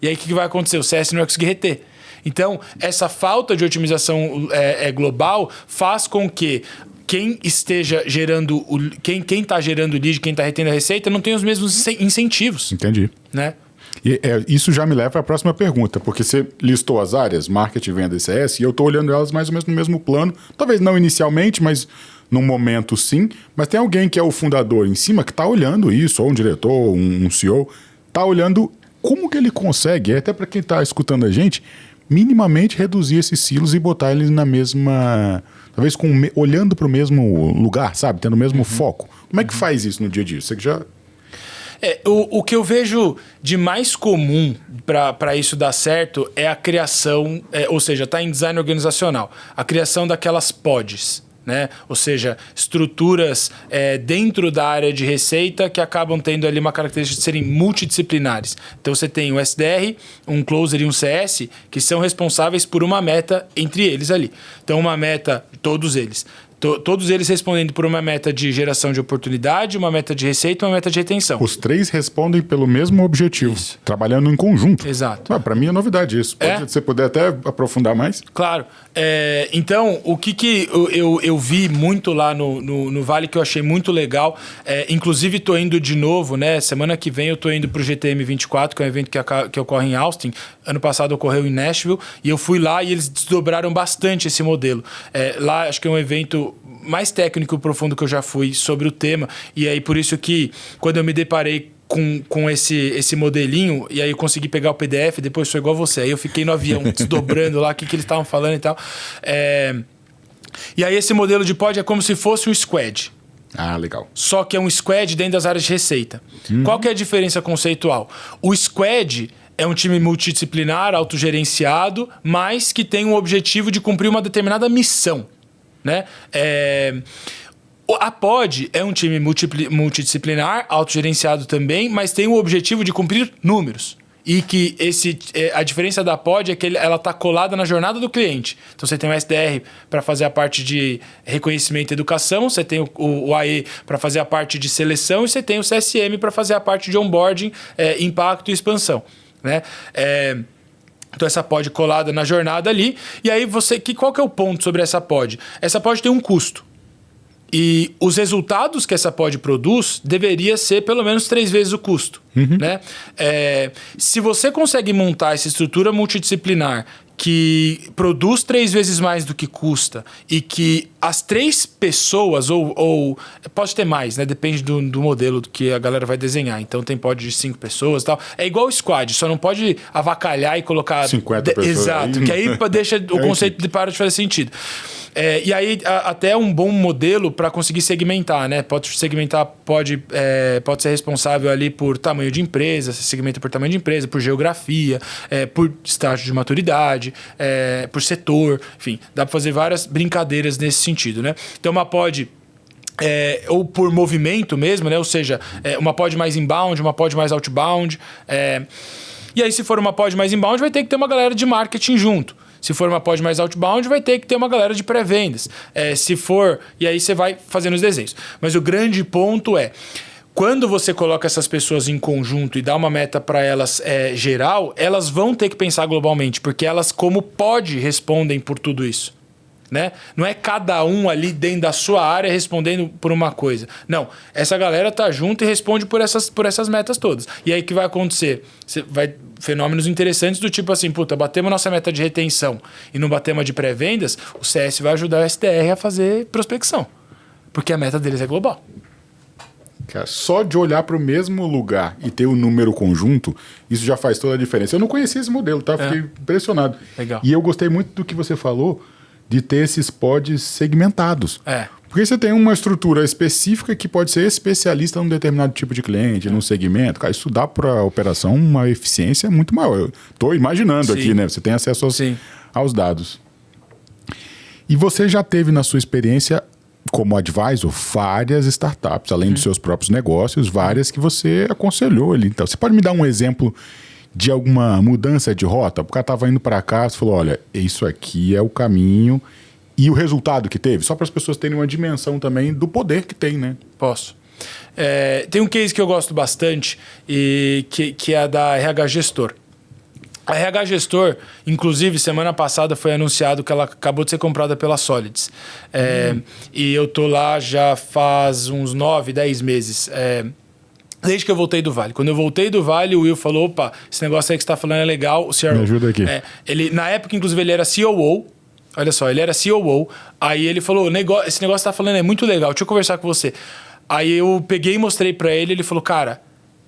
E aí o que vai acontecer? O CS não vai conseguir reter. Então, essa falta de otimização global faz com que quem esteja gerando, quem está gerando o lead, quem está retendo a receita, não tenha os mesmos incentivos. Entendi. Né? E, isso já me leva para a próxima pergunta, porque você listou as áreas, marketing, venda e CS, e eu estou olhando elas mais ou menos no mesmo plano. Talvez não inicialmente, mas num momento sim, mas tem alguém que é o fundador em cima que está olhando isso, ou um diretor, um CEO, está olhando como que ele consegue, até para quem está escutando a gente, minimamente reduzir esses silos e botar eles na mesma, talvez olhando para o mesmo lugar, sabe? Tendo o mesmo foco. Como é que faz isso no dia a dia? Você que já... O que eu vejo de mais comum para isso dar certo é a criação, ou seja, está em design organizacional, a criação daquelas pods. Né? Ou seja, estruturas dentro da área de receita que acabam tendo ali uma característica de serem multidisciplinares. Então você tem um SDR, um Closer e um CS que são responsáveis por uma meta entre eles ali. Então uma meta, todos eles. Todos eles respondendo por uma meta de geração de oportunidade, uma meta de receita e uma meta de retenção. Os três respondem pelo mesmo objetivo, trabalhando em conjunto. Exato. Para mim é novidade isso. Se você puder até aprofundar mais. Claro. Então, o que eu vi muito lá no Vale que eu achei muito legal, inclusive estou indo de novo, né? Semana que vem eu estou indo para o GTM 24, que é um evento que ocorre em Austin. Ano passado ocorreu em Nashville e eu fui lá e eles desdobraram bastante esse modelo. Lá acho que é um evento mais técnico e profundo que eu já fui sobre o tema. E aí por isso que quando eu me deparei com esse modelinho, e aí eu consegui pegar o PDF, depois foi igual você. Aí eu fiquei no avião desdobrando lá o que eles estavam falando e tal. E aí esse modelo de pod é como se fosse um squad. Ah, legal. Só que é um squad dentro das áreas de receita. Qual que é a diferença conceitual? O squad é um time multidisciplinar, autogerenciado, mas que tem o objetivo de cumprir uma determinada missão. Né? A pod é um time multidisciplinar, autogerenciado também, mas tem o objetivo de cumprir números. E que a diferença da pod é que ela está colada na jornada do cliente. Então você tem o SDR para fazer a parte de reconhecimento e educação, você tem o AE para fazer a parte de seleção e você tem o CSM para fazer a parte de onboarding, impacto e expansão. Né? Então essa pod colada na jornada ali. E aí qual que é o ponto sobre essa pod? Essa pod tem um custo. E os resultados que essa pod produz deveria ser pelo menos 3 vezes o custo. Né? Se você consegue montar essa estrutura multidisciplinar que produz 3 vezes mais do que custa e que as 3 pessoas, ou pode ter mais, né? Depende do modelo que a galera vai desenhar. Então tem pod de 5 pessoas e tal. É igual o squad, só não pode avacalhar e colocar 50 pessoas. Exato, que aí deixa o conceito de para de fazer sentido. E aí até um bom modelo para conseguir segmentar, né? Pode segmentar, pode ser responsável ali por tamanho de empresa, se segmenta por tamanho de empresa, por geografia, por estágio de maturidade, por setor, enfim, dá para fazer várias brincadeiras nesse sentido, né? Então uma pod ou por movimento mesmo, né? Ou seja, uma pod mais inbound, uma pod mais outbound. E aí se for uma pod mais inbound vai ter que ter uma galera de marketing junto. Se for uma pod mais outbound, vai ter que ter uma galera de pré-vendas. Se for... E aí você vai fazendo os desenhos. Mas o grande ponto é... Quando você coloca essas pessoas em conjunto e dá uma meta para elas geral, elas vão ter que pensar globalmente, porque elas, como pod, respondem por tudo isso. Né? Não é cada um ali dentro da sua área respondendo por uma coisa. Não, essa galera tá junto e responde por essas metas todas. E aí o que vai acontecer? Fenômenos interessantes do tipo assim, puta, batemos nossa meta de retenção e não batemos a de pré-vendas, o CS vai ajudar o SDR a fazer prospecção, porque a meta deles é global. Cara, só de olhar para o mesmo lugar e ter o número conjunto, isso já faz toda a diferença. Eu não conhecia esse modelo, tá? Fiquei impressionado. Legal. E eu gostei muito do que você falou de ter esses pods segmentados. Porque você tem uma estrutura específica que pode ser especialista num determinado tipo de cliente, num segmento. Cara, isso dá para a operação uma eficiência muito maior. Eu estou imaginando aqui, né? Você tem acesso aos dados. E você já teve na sua experiência... como advisor, várias startups, além dos seus próprios negócios, várias que você aconselhou ali. Então, você pode me dar um exemplo de alguma mudança de rota? O cara estava indo para cá, você falou, olha, isso aqui é o caminho e o resultado que teve, só para as pessoas terem uma dimensão também do poder que tem, né? Posso. Tem um case que eu gosto bastante, que é a da RH Gestor. A RH Gestor, inclusive, semana passada foi anunciado que ela acabou de ser comprada pela Solids. E eu tô lá já faz uns 9, 10 meses. Desde que eu voltei do Vale. Quando eu voltei do Vale, o Will falou, opa, esse negócio aí que você está falando é legal. O CRO, me ajuda aqui. Ele, na época, inclusive, ele era COO. Olha só, ele era COO. Aí ele falou, esse negócio que você está falando é muito legal, deixa eu conversar com você. Aí eu peguei e mostrei para ele, ele falou, cara,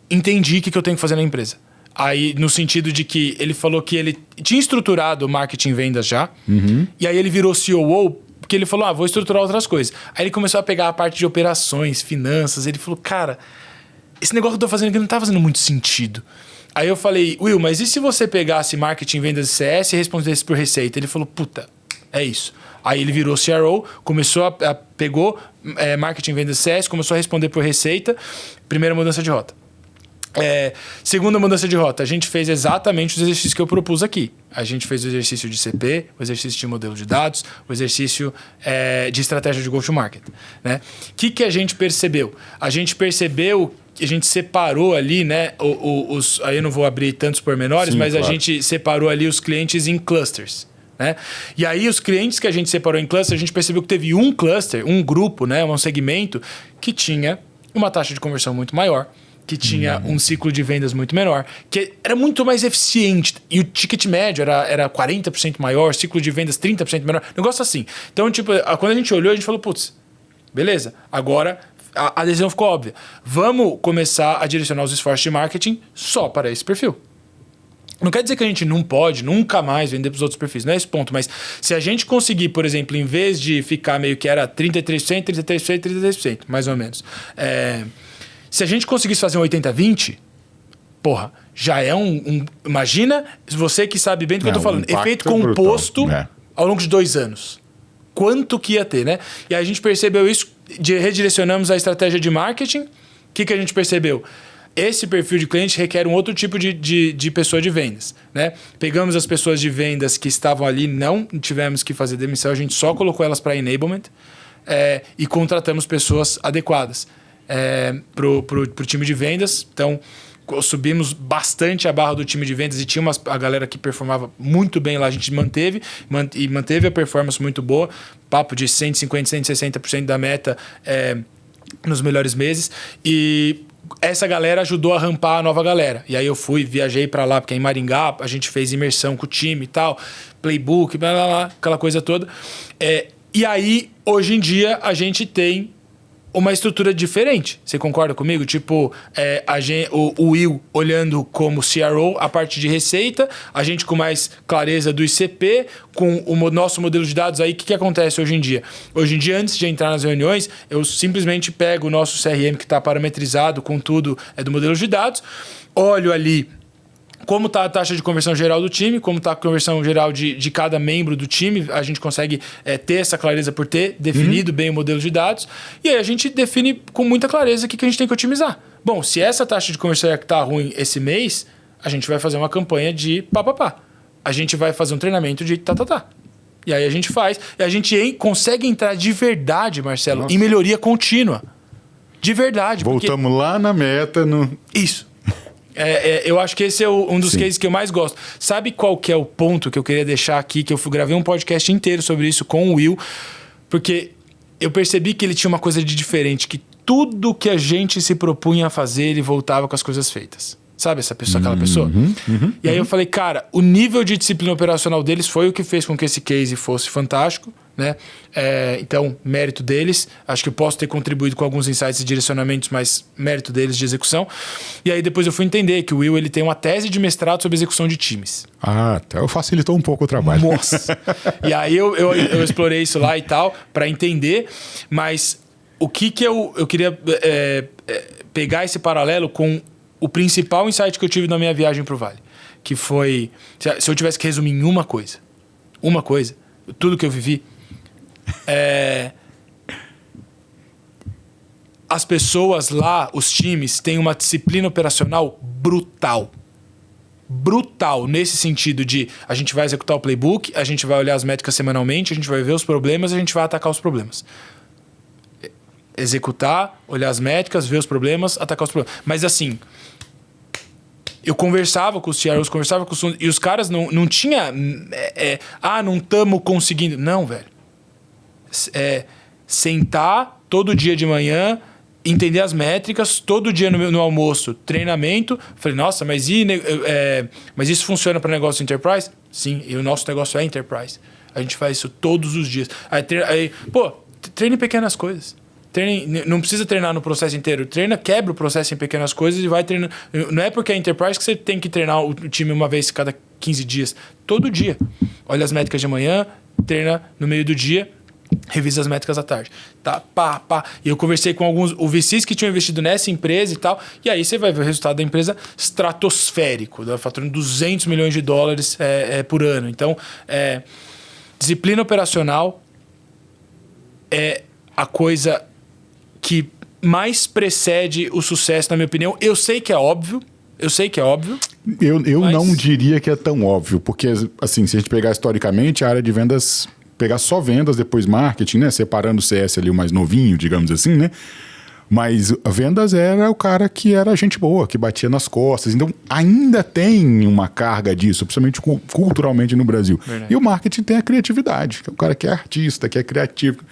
entendi o que eu tenho que fazer na empresa. Aí, no sentido de que ele falou que ele tinha estruturado marketing e vendas já. E aí ele virou COO, porque ele falou, vou estruturar outras coisas. Aí ele começou a pegar a parte de operações, finanças. Ele falou, cara, esse negócio que eu tô fazendo aqui não tá fazendo muito sentido. Aí eu falei, Will, mas e se você pegasse marketing, vendas e CS e respondesse por receita? Ele falou, puta, é isso. Aí ele virou CRO, pegou marketing, vendas e CS, começou a responder por receita. Primeira mudança de rota. Segunda mudança de rota, a gente fez exatamente os exercícios que eu propus aqui. A gente fez o exercício de CP, o exercício de modelo de dados, o exercício de estratégia de go-to-market. Né? O que a gente percebeu? A gente percebeu que a gente separou ali, né, aí eu não vou abrir tantos pormenores, mas claro. A gente separou ali os clientes em clusters. Né? E aí os clientes que a gente separou em cluster, a gente percebeu que teve um cluster, um grupo, né, um segmento que tinha uma taxa de conversão muito maior, que tinha um ciclo de vendas muito menor, que era muito mais eficiente. E o ticket médio era 40% maior, ciclo de vendas 30% menor. Negócio assim. Então, tipo, quando a gente olhou, a gente falou, putz, beleza, agora a decisão ficou óbvia. Vamos começar a direcionar os esforços de marketing só para esse perfil. Não quer dizer que a gente não pode nunca mais vender para os outros perfis, não é esse ponto. Mas se a gente conseguir, por exemplo, em vez de ficar meio que era 33%, 33%, 33%, mais ou menos... Se a gente conseguisse fazer um 80-20, porra, já é imagina, você que sabe bem do que eu tô falando, efeito composto ao longo de 2 anos. Quanto que ia ter, né? E aí a gente percebeu isso, redirecionamos a estratégia de marketing. O que a gente percebeu? Esse perfil de cliente requer um outro tipo de pessoa de vendas. Né? Pegamos as pessoas de vendas que estavam ali, não tivemos que fazer demissão, a gente só colocou elas para enablement e contratamos pessoas adequadas. Pro time de vendas. Então, subimos bastante a barra do time de vendas e tinha a galera que performava muito bem lá. A gente manteve a performance muito boa. Papo de 150%, 160% da meta nos melhores meses. E essa galera ajudou a rampar a nova galera. E aí eu viajei para lá, porque em Maringá a gente fez imersão com o time e tal, playbook, blá, blá, blá, aquela coisa toda. E aí, hoje em dia, a gente tem uma estrutura diferente. Você concorda comigo? Tipo, o Will olhando como CRO a parte de receita, a gente com mais clareza do ICP, com o nosso modelo de dados aí. O que acontece hoje em dia? Hoje em dia, antes de entrar nas reuniões, eu simplesmente pego o nosso CRM que está parametrizado com tudo do modelo de dados, olho ali como está a taxa de conversão geral do time, como está a conversão geral de cada membro do time. A gente consegue ter essa clareza por ter definido bem o modelo de dados. E aí a gente define com muita clareza o que a gente tem que otimizar. Bom, se essa taxa de conversão está ruim esse mês, a gente vai fazer uma campanha de pá. a gente vai fazer um treinamento de tá. E aí a gente faz. E a gente consegue entrar de verdade, Marcelo, em melhoria contínua. De verdade. Voltamos lá na meta. Isso. Eu acho que esse é um dos cases que eu mais gosto. Sabe qual que é o ponto que eu queria deixar aqui? Que eu gravei um podcast inteiro sobre isso com o Will. Porque eu percebi que ele tinha uma coisa de diferente. Que tudo que a gente se propunha a fazer, ele voltava com as coisas feitas. Sabe essa pessoa, aquela pessoa? E aí eu falei, cara, o nível de disciplina operacional deles foi o que fez com que esse case fosse fantástico, né? Então, mérito deles. Acho que eu posso ter contribuído com alguns insights e direcionamentos, mas mérito deles de execução. E aí depois eu fui entender que o Will ele tem uma tese de mestrado sobre execução de times. Até facilitou um pouco o trabalho. Nossa! E aí eu explorei isso lá e tal, para entender, mas o que eu queria pegar esse paralelo com o principal insight que eu tive na minha viagem para o Vale, que foi, se eu tivesse que resumir em uma coisa, tudo que eu vivi, as pessoas lá, os times, têm uma disciplina operacional brutal. Brutal, nesse sentido de a gente vai executar o playbook, a gente vai olhar as métricas semanalmente, a gente vai ver os problemas, a gente vai atacar os problemas. Executar, olhar as métricas, ver os problemas, atacar os problemas. Mas assim, eu conversava com os CROs, e os caras não tinha... não estamos conseguindo. Não, velho. Sentar todo dia de manhã, entender as métricas, todo dia no almoço, treinamento. Falei, nossa, mas isso funciona para negócio enterprise? Sim, e o nosso negócio é enterprise. A gente faz isso todos os dias. Treine pequenas coisas. Não precisa treinar no processo inteiro. Quebra o processo em pequenas coisas e vai treinando. Não é porque é enterprise que você tem que treinar o time uma vez cada 15 dias. Todo dia. Olha as métricas de manhã, treina no meio do dia, revisa as métricas à tarde. Tá, pá. E eu conversei com alguns VCs que tinham investido nessa empresa e tal. E aí você vai ver o resultado da empresa estratosférico, faturando $200 milhões por ano. Então, disciplina operacional é a coisa que mais precede o sucesso, na minha opinião. Eu sei que é óbvio. Eu mas... não diria que é tão óbvio, porque assim, se a gente pegar historicamente, a área de vendas, pegar só vendas, depois marketing, né? Separando o CS ali, o mais novinho, digamos assim, né? Mas vendas era o cara que era gente boa, que batia nas costas. Então, ainda tem uma carga disso, principalmente culturalmente no Brasil. Verdade. E o marketing tem a criatividade, que é o cara que é artista, que é criativo.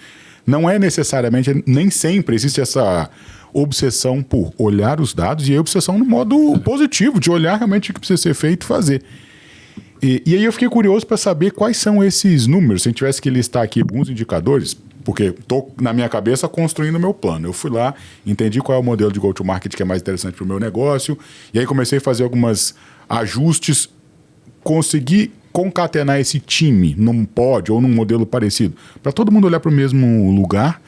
Não é necessariamente, nem sempre existe essa obsessão por olhar os dados e a obsessão no modo positivo, de olhar realmente o que precisa ser feito e fazer. E aí eu fiquei curioso para saber quais são esses números. Se a gente tivesse que listar aqui alguns indicadores, porque estou na minha cabeça construindo o meu plano. Eu fui lá, entendi qual é o modelo de go-to-market que é mais interessante para o meu negócio, e aí comecei a fazer alguns ajustes, consegui concatenar esse time num pod ou num modelo parecido, para todo mundo olhar para o mesmo lugar.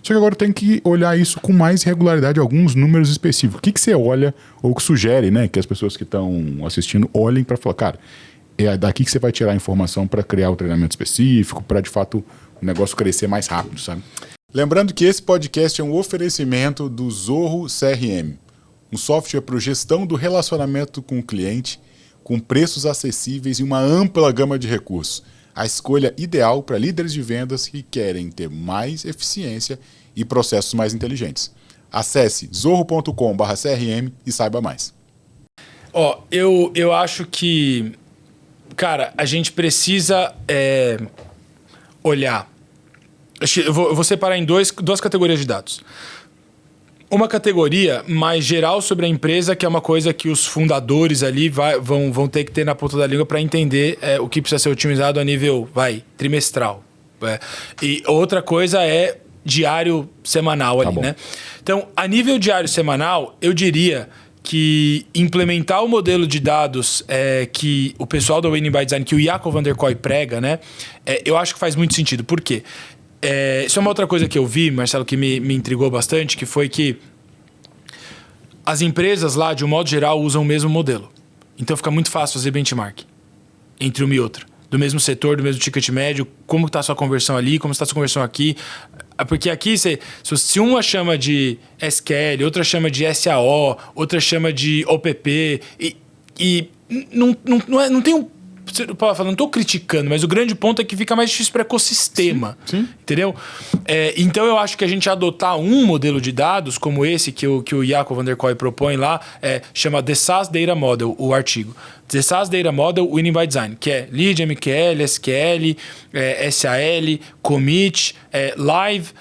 Só que agora tem que olhar isso com mais regularidade, alguns números específicos. O que você olha ou que sugere, né, que as pessoas que estão assistindo olhem para falar, cara, é daqui que você vai tirar a informação para criar o treinamento específico, para de fato o negócio crescer mais rápido, sabe? Lembrando que esse podcast é um oferecimento do Zorro CRM, um software para gestão do relacionamento com o cliente, com preços acessíveis e uma ampla gama de recursos. A escolha ideal para líderes de vendas que querem ter mais eficiência e processos mais inteligentes. Acesse zorro.com/CRM e saiba mais. Eu acho que, cara, a gente precisa olhar. Eu vou separar em duas categorias de dados. Uma categoria mais geral sobre a empresa, que é uma coisa que os fundadores ali vão ter que ter na ponta da língua para entender o que precisa ser otimizado a nível trimestral. E outra coisa é diário, semanal ali, né? Então, a nível diário, semanal, eu diria que implementar o modelo de dados que o pessoal da Winning by Design, que o Jacob van der Kooi prega, né? Eu acho que faz muito sentido. Por quê? Isso é uma outra coisa que eu vi, Marcelo, que me intrigou bastante, que foi que as empresas lá, de um modo geral, usam o mesmo modelo. Então fica muito fácil fazer benchmark entre uma e outra. Do mesmo setor, do mesmo ticket médio, como está a sua conversão ali, como está a sua conversão aqui. Porque aqui, se uma chama de SQL, outra chama de SAO, outra chama de OPP, e não tem não estou criticando, mas o grande ponto é que fica mais difícil para o ecossistema. Sim. Entendeu? Então eu acho que a gente adotar um modelo de dados como esse que o Jaco van der Kooi propõe lá, chama The SaaS Data Model, o artigo. The SaaS Data Model Winning by Design, que é Lead, MQL, SQL, SAL, Commit, Live,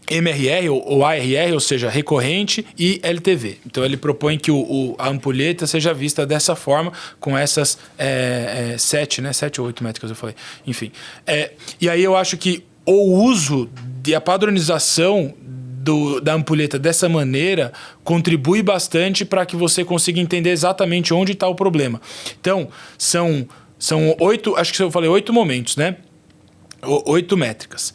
MRR ou ARR, ou seja, recorrente, e LTV. Então ele propõe que a ampulheta seja vista dessa forma, com essas 7 ou 8 métricas, eu falei. Enfim. E aí eu acho que o uso e a padronização da ampulheta dessa maneira contribui bastante para que você consiga entender exatamente onde está o problema. Então, são 8, acho que eu falei 8 momentos, né? 8 métricas.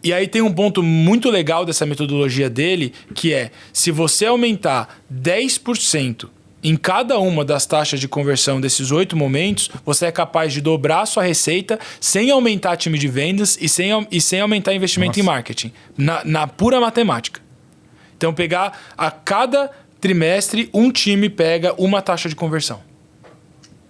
E aí tem um ponto muito legal dessa metodologia dele, que é, se você aumentar 10% em cada uma das taxas de conversão desses 8 momentos, você é capaz de dobrar a sua receita sem aumentar time de vendas e sem aumentar investimento em marketing. Na pura matemática. Então, pegar a cada trimestre, um time pega uma taxa de conversão.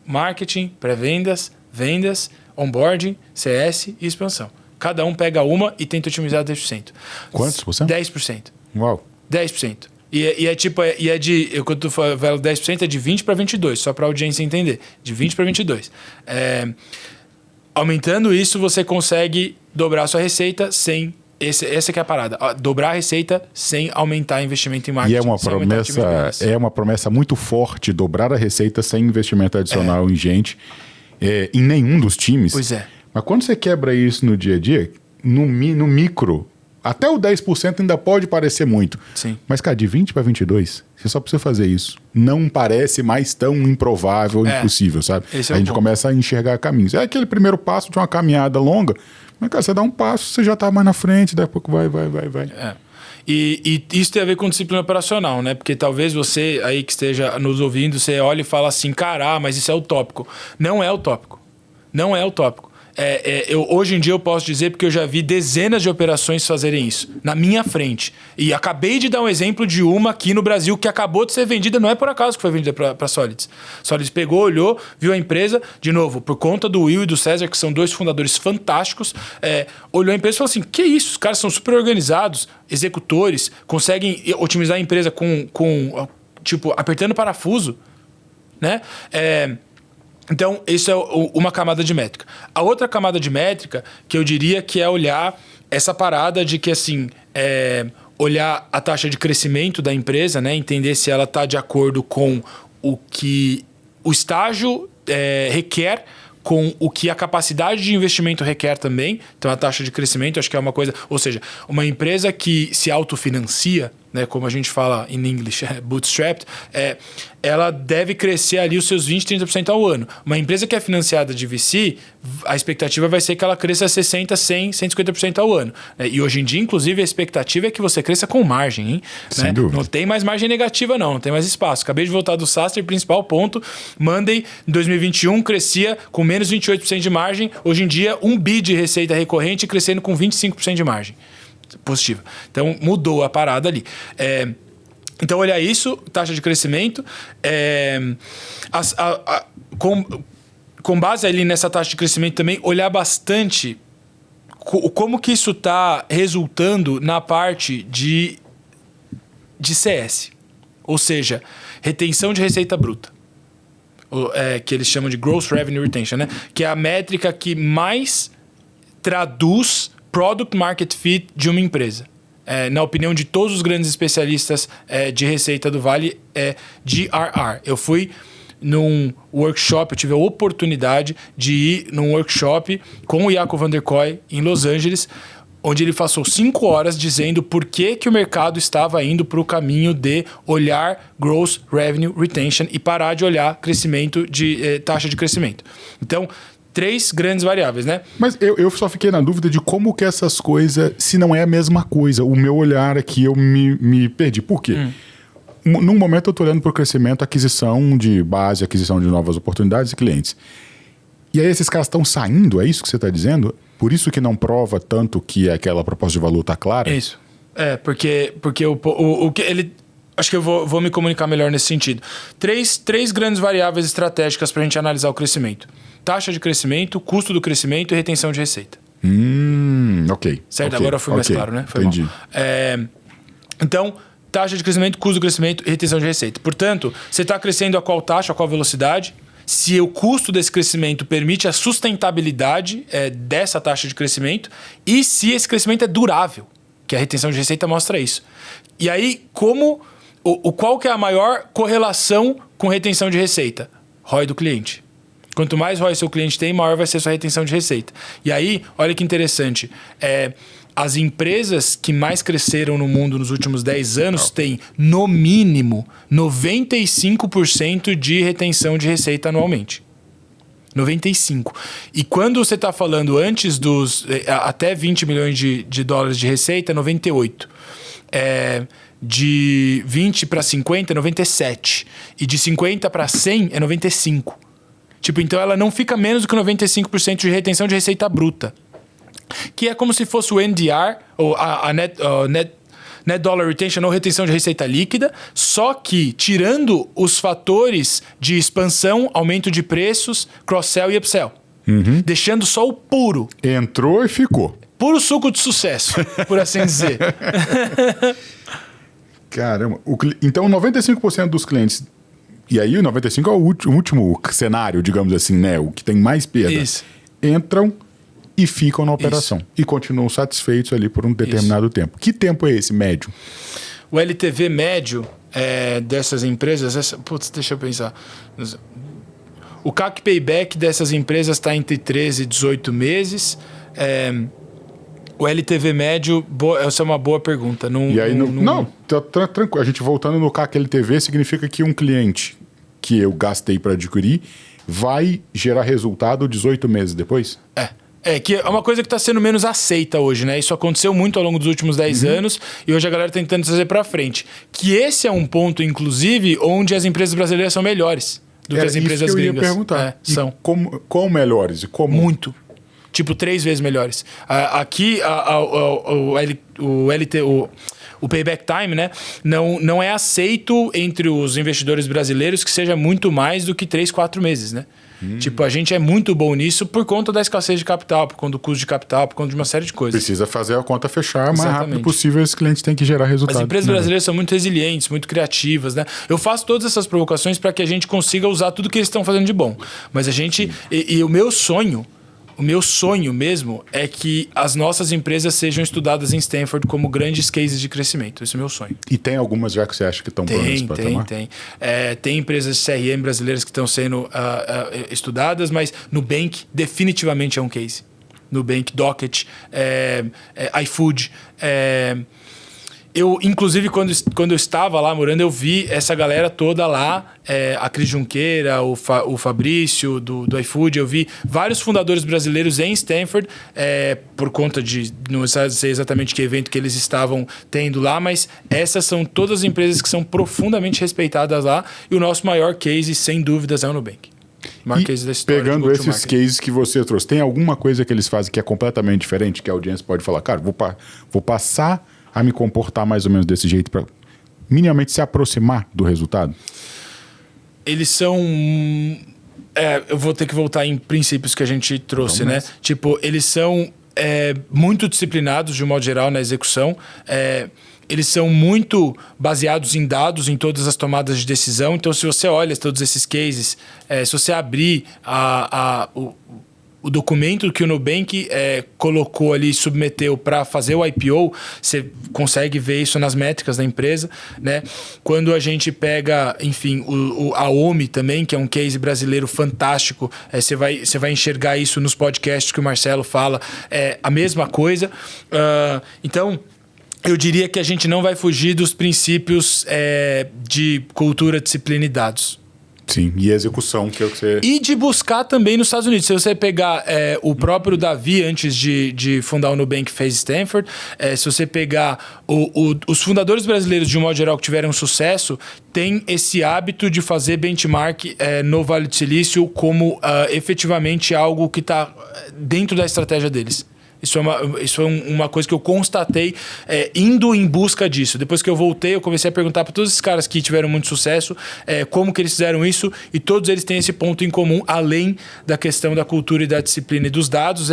Marketing, pré-vendas, vendas, onboarding, CS e expansão. Cada um pega uma e tenta otimizar 10%. Quantos por cento? 10%. Uau. 10%. Quando tu fala 10%, é de 20 para 22, só para a audiência entender. De 20 para 22. Aumentando isso, você consegue dobrar a sua receita sem... Essa que é a parada. Dobrar a receita sem aumentar investimento em marketing. E é uma promessa muito forte, dobrar a receita sem investimento adicional em gente, em nenhum dos times. Pois é. Mas quando você quebra isso no dia a dia, no micro, até o 10% ainda pode parecer muito. Sim. Mas, cara, de 20 para 22, você só precisa fazer isso. Não parece mais tão improvável, impossível, sabe? Esse é a o gente ponto. começa a enxergar caminhos. É aquele primeiro passo de uma caminhada longa, mas, cara, você dá um passo, você já tá mais na frente, daqui a pouco vai. E isso tem a ver com disciplina operacional, né? Porque talvez você aí que esteja nos ouvindo, você olhe e fala assim, cara, mas isso é utópico. Não é utópico. Não é utópico. Hoje em dia eu posso dizer porque eu já vi dezenas de operações fazerem isso na minha frente. E acabei de dar um exemplo de uma aqui no Brasil que acabou de ser vendida, não é por acaso que foi vendida para Solids. Solids pegou, olhou, viu a empresa, de novo, por conta do Will e do César, que são 2 fundadores fantásticos, olhou a empresa e falou assim, que isso, os caras são super organizados, executores, conseguem otimizar a empresa com tipo, apertando parafuso, né? Então, isso é uma camada de métrica. A outra camada de métrica, que eu diria que é olhar essa parada de que, assim, olhar a taxa de crescimento da empresa, né? Entender se ela está de acordo com o que o estágio requer, com o que a capacidade de investimento requer também. Então, a taxa de crescimento, acho que é uma coisa... Ou seja, uma empresa que se autofinancia, né, como a gente fala em inglês, bootstrapped, ela deve crescer ali os seus 20%, 30% ao ano. Uma empresa que é financiada de VC, a expectativa vai ser que ela cresça 60%, 100%, 150% ao ano. E hoje em dia, inclusive, a expectativa é que você cresça com margem. Hein? Sem dúvida. Não tem mais margem negativa, não tem mais espaço. Acabei de voltar do SaaS, principal ponto. Monday, em 2021, crescia com menos 28% de margem. Hoje em dia, 1 bi de receita recorrente crescendo com 25% de margem positiva. Então, mudou a parada ali. Então, olhar isso, taxa de crescimento, com base ali nessa taxa de crescimento também, olhar bastante como que isso está resultando na parte de CS. Ou seja, retenção de receita bruta. Que eles chamam de Gross Revenue Retention, né? Que é a métrica que mais traduz Product Market Fit de uma empresa. Na opinião de todos os grandes especialistas de receita do Vale, é GRR. Eu fui num workshop, eu tive a oportunidade de ir num workshop com o Jaco van der Kooi em Los Angeles, onde ele passou 5 horas dizendo por que o mercado estava indo para o caminho de olhar Gross Revenue Retention e parar de olhar crescimento de taxa de crescimento. Então, 3 grandes variáveis, né? Mas eu só fiquei na dúvida de como que essas coisas, se não é a mesma coisa. O meu olhar aqui, eu me perdi. Por quê? Num momento eu estou olhando para o crescimento, aquisição de base, aquisição de novas oportunidades e clientes. E aí esses caras estão saindo, é isso que você está dizendo? Por isso que não prova tanto que aquela proposta de valor está clara? É isso. Porque o que ele... Acho que eu vou me comunicar melhor nesse sentido. Três grandes variáveis estratégicas para a gente analisar o crescimento. Taxa de crescimento, custo do crescimento e retenção de receita. Ok. Certo? Agora eu fui mais claro, né? Foi Entendi. bom. Então, taxa de crescimento, custo do crescimento e retenção de receita. Portanto, você está crescendo a qual taxa, a qual velocidade? Se o custo desse crescimento permite a sustentabilidade dessa taxa de crescimento e se esse crescimento é durável, que a retenção de receita mostra isso. E aí, qual que é a maior correlação com retenção de receita? ROI do cliente. Quanto mais ROI seu cliente tem, maior vai ser a sua retenção de receita. E aí, olha que interessante, as empresas que mais cresceram no mundo nos últimos 10 anos têm, no mínimo, 95% de retenção de receita anualmente. 95%. E quando você está falando antes dos até 20 milhões de dólares de receita, 98%. De 20 para 50 é 97%. E de 50 para 100 é 95%. Tipo, então ela não fica menos do que 95% de retenção de receita bruta. Que é como se fosse o NDR, ou a Net Dollar Retention, ou retenção de receita líquida, só que tirando os fatores de expansão, aumento de preços, cross-sell e upsell. Deixando só o puro. Entrou e ficou. Puro suco de sucesso, por assim dizer. Caramba. Então, 95% dos clientes... E aí, o 95% é o último cenário, digamos assim, né? O que tem mais perda. Isso. Entram e ficam na operação. E continuam satisfeitos ali por um determinado tempo. Que tempo é esse, médio? O LTV médio dessas empresas... Putz, deixa eu pensar. O CAC Payback dessas empresas está entre 13 e 18 meses. O LTV médio... essa é uma boa pergunta. Tranquilo. A gente voltando no CAC LTV, significa que um cliente que eu gastei para adquirir vai gerar resultado 18 meses depois? Que é uma coisa que está sendo menos aceita hoje, né? Isso aconteceu muito ao longo dos últimos 10 anos e hoje a galera está tentando trazer para frente. Que esse é um ponto, inclusive, onde as empresas brasileiras são melhores do que as empresas gringas. Eu ia perguntar. São. Quão melhores? E como? Muito. Tipo, 3 vezes melhores. Aqui, o payback time, né, não é aceito entre os investidores brasileiros que seja muito mais do que 3, 4 meses, né? Tipo, a gente é muito bom nisso por conta da escassez de capital, por conta do custo de capital, por conta de uma série de coisas. Precisa fazer a conta fechar o mais rápido possível, esse cliente tem que gerar resultado. As empresas brasileiras são muito resilientes, muito criativas, né? Eu faço todas essas provocações para que a gente consiga usar tudo que eles estão fazendo de bom. Mas a gente... E o meu sonho mesmo é que as nossas empresas sejam estudadas em Stanford como grandes cases de crescimento. Esse é o meu sonho. E tem algumas já que você acha que estão prontas para tomar? Tem. Tem empresas de CRM brasileiras que estão sendo estudadas, mas Nubank definitivamente é um case. Nubank, Docket, iFood. Eu, inclusive, quando eu estava lá morando, eu vi essa galera toda lá, a Cris Junqueira, o Fabrício, do iFood. Eu vi vários fundadores brasileiros em Stanford, por conta de não sei exatamente que evento que eles estavam tendo lá, mas essas são todas as empresas que são profundamente respeitadas lá, e o nosso maior case, sem dúvidas, é o Nubank. Case da história. Pegando esses cases que você trouxe, tem alguma coisa que eles fazem que é completamente diferente, que a audiência pode falar, cara, vou passar a me comportar mais ou menos desse jeito para minimamente se aproximar do resultado? Eles são... eu vou ter que voltar em princípios que a gente trouxe, né? Tipo, eles são muito disciplinados, de um modo geral, na execução. Eles são muito baseados em dados em todas as tomadas de decisão. Então, se você olha todos esses cases, se você abrir o documento que o Nubank colocou ali, submeteu para fazer o IPO, você consegue ver isso nas métricas da empresa, né? Quando a gente pega, enfim, a OMI também, que é um case brasileiro fantástico, você vai enxergar isso nos podcasts que o Marcelo fala, a mesma coisa. Então, eu diria que a gente não vai fugir dos princípios de cultura, disciplina e dados. Sim, e execução, que é o que você... E de buscar também nos Estados Unidos. Se você pegar o próprio Davi, antes de fundar o Nubank, fez Stanford, se você pegar os fundadores brasileiros, de um modo geral, que tiveram sucesso, tem esse hábito de fazer benchmark no Vale do Silício como efetivamente algo que está dentro da estratégia deles. Isso é uma coisa que eu constatei indo em busca disso. Depois que eu voltei, eu comecei a perguntar para todos esses caras que tiveram muito sucesso como que eles fizeram isso, e todos eles têm esse ponto em comum, além da questão da cultura e da disciplina e dos dados.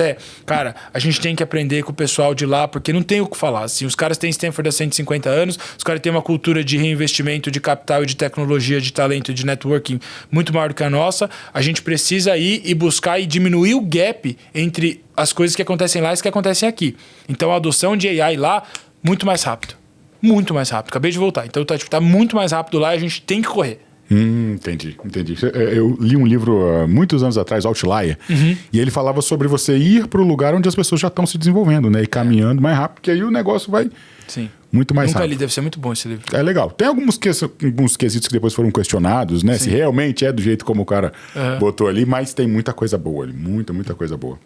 Cara, a gente tem que aprender com o pessoal de lá, porque não tem o que falar. Assim, os caras têm Stanford há 150 anos, os caras têm uma cultura de reinvestimento, de capital e de tecnologia, de talento e de networking muito maior do que a nossa. A gente precisa ir e buscar e diminuir o gap entre as coisas que acontecem lá e as que acontecem aqui. Então a adoção de AI lá, muito mais rápido. Muito mais rápido. Acabei de voltar. Então tá muito mais rápido lá e a gente tem que correr. Entendi. Eu li um livro há muitos anos atrás, Outlier, e ele falava sobre você ir para o lugar onde as pessoas já estão se desenvolvendo, né? E caminhando mais rápido, porque aí o negócio vai muito mais rápido. Nunca li, deve ser muito bom esse livro. É legal. Tem alguns quesitos que depois foram questionados, né? Sim. Se realmente é do jeito como o cara botou ali, mas tem muita coisa boa ali. Muita coisa boa.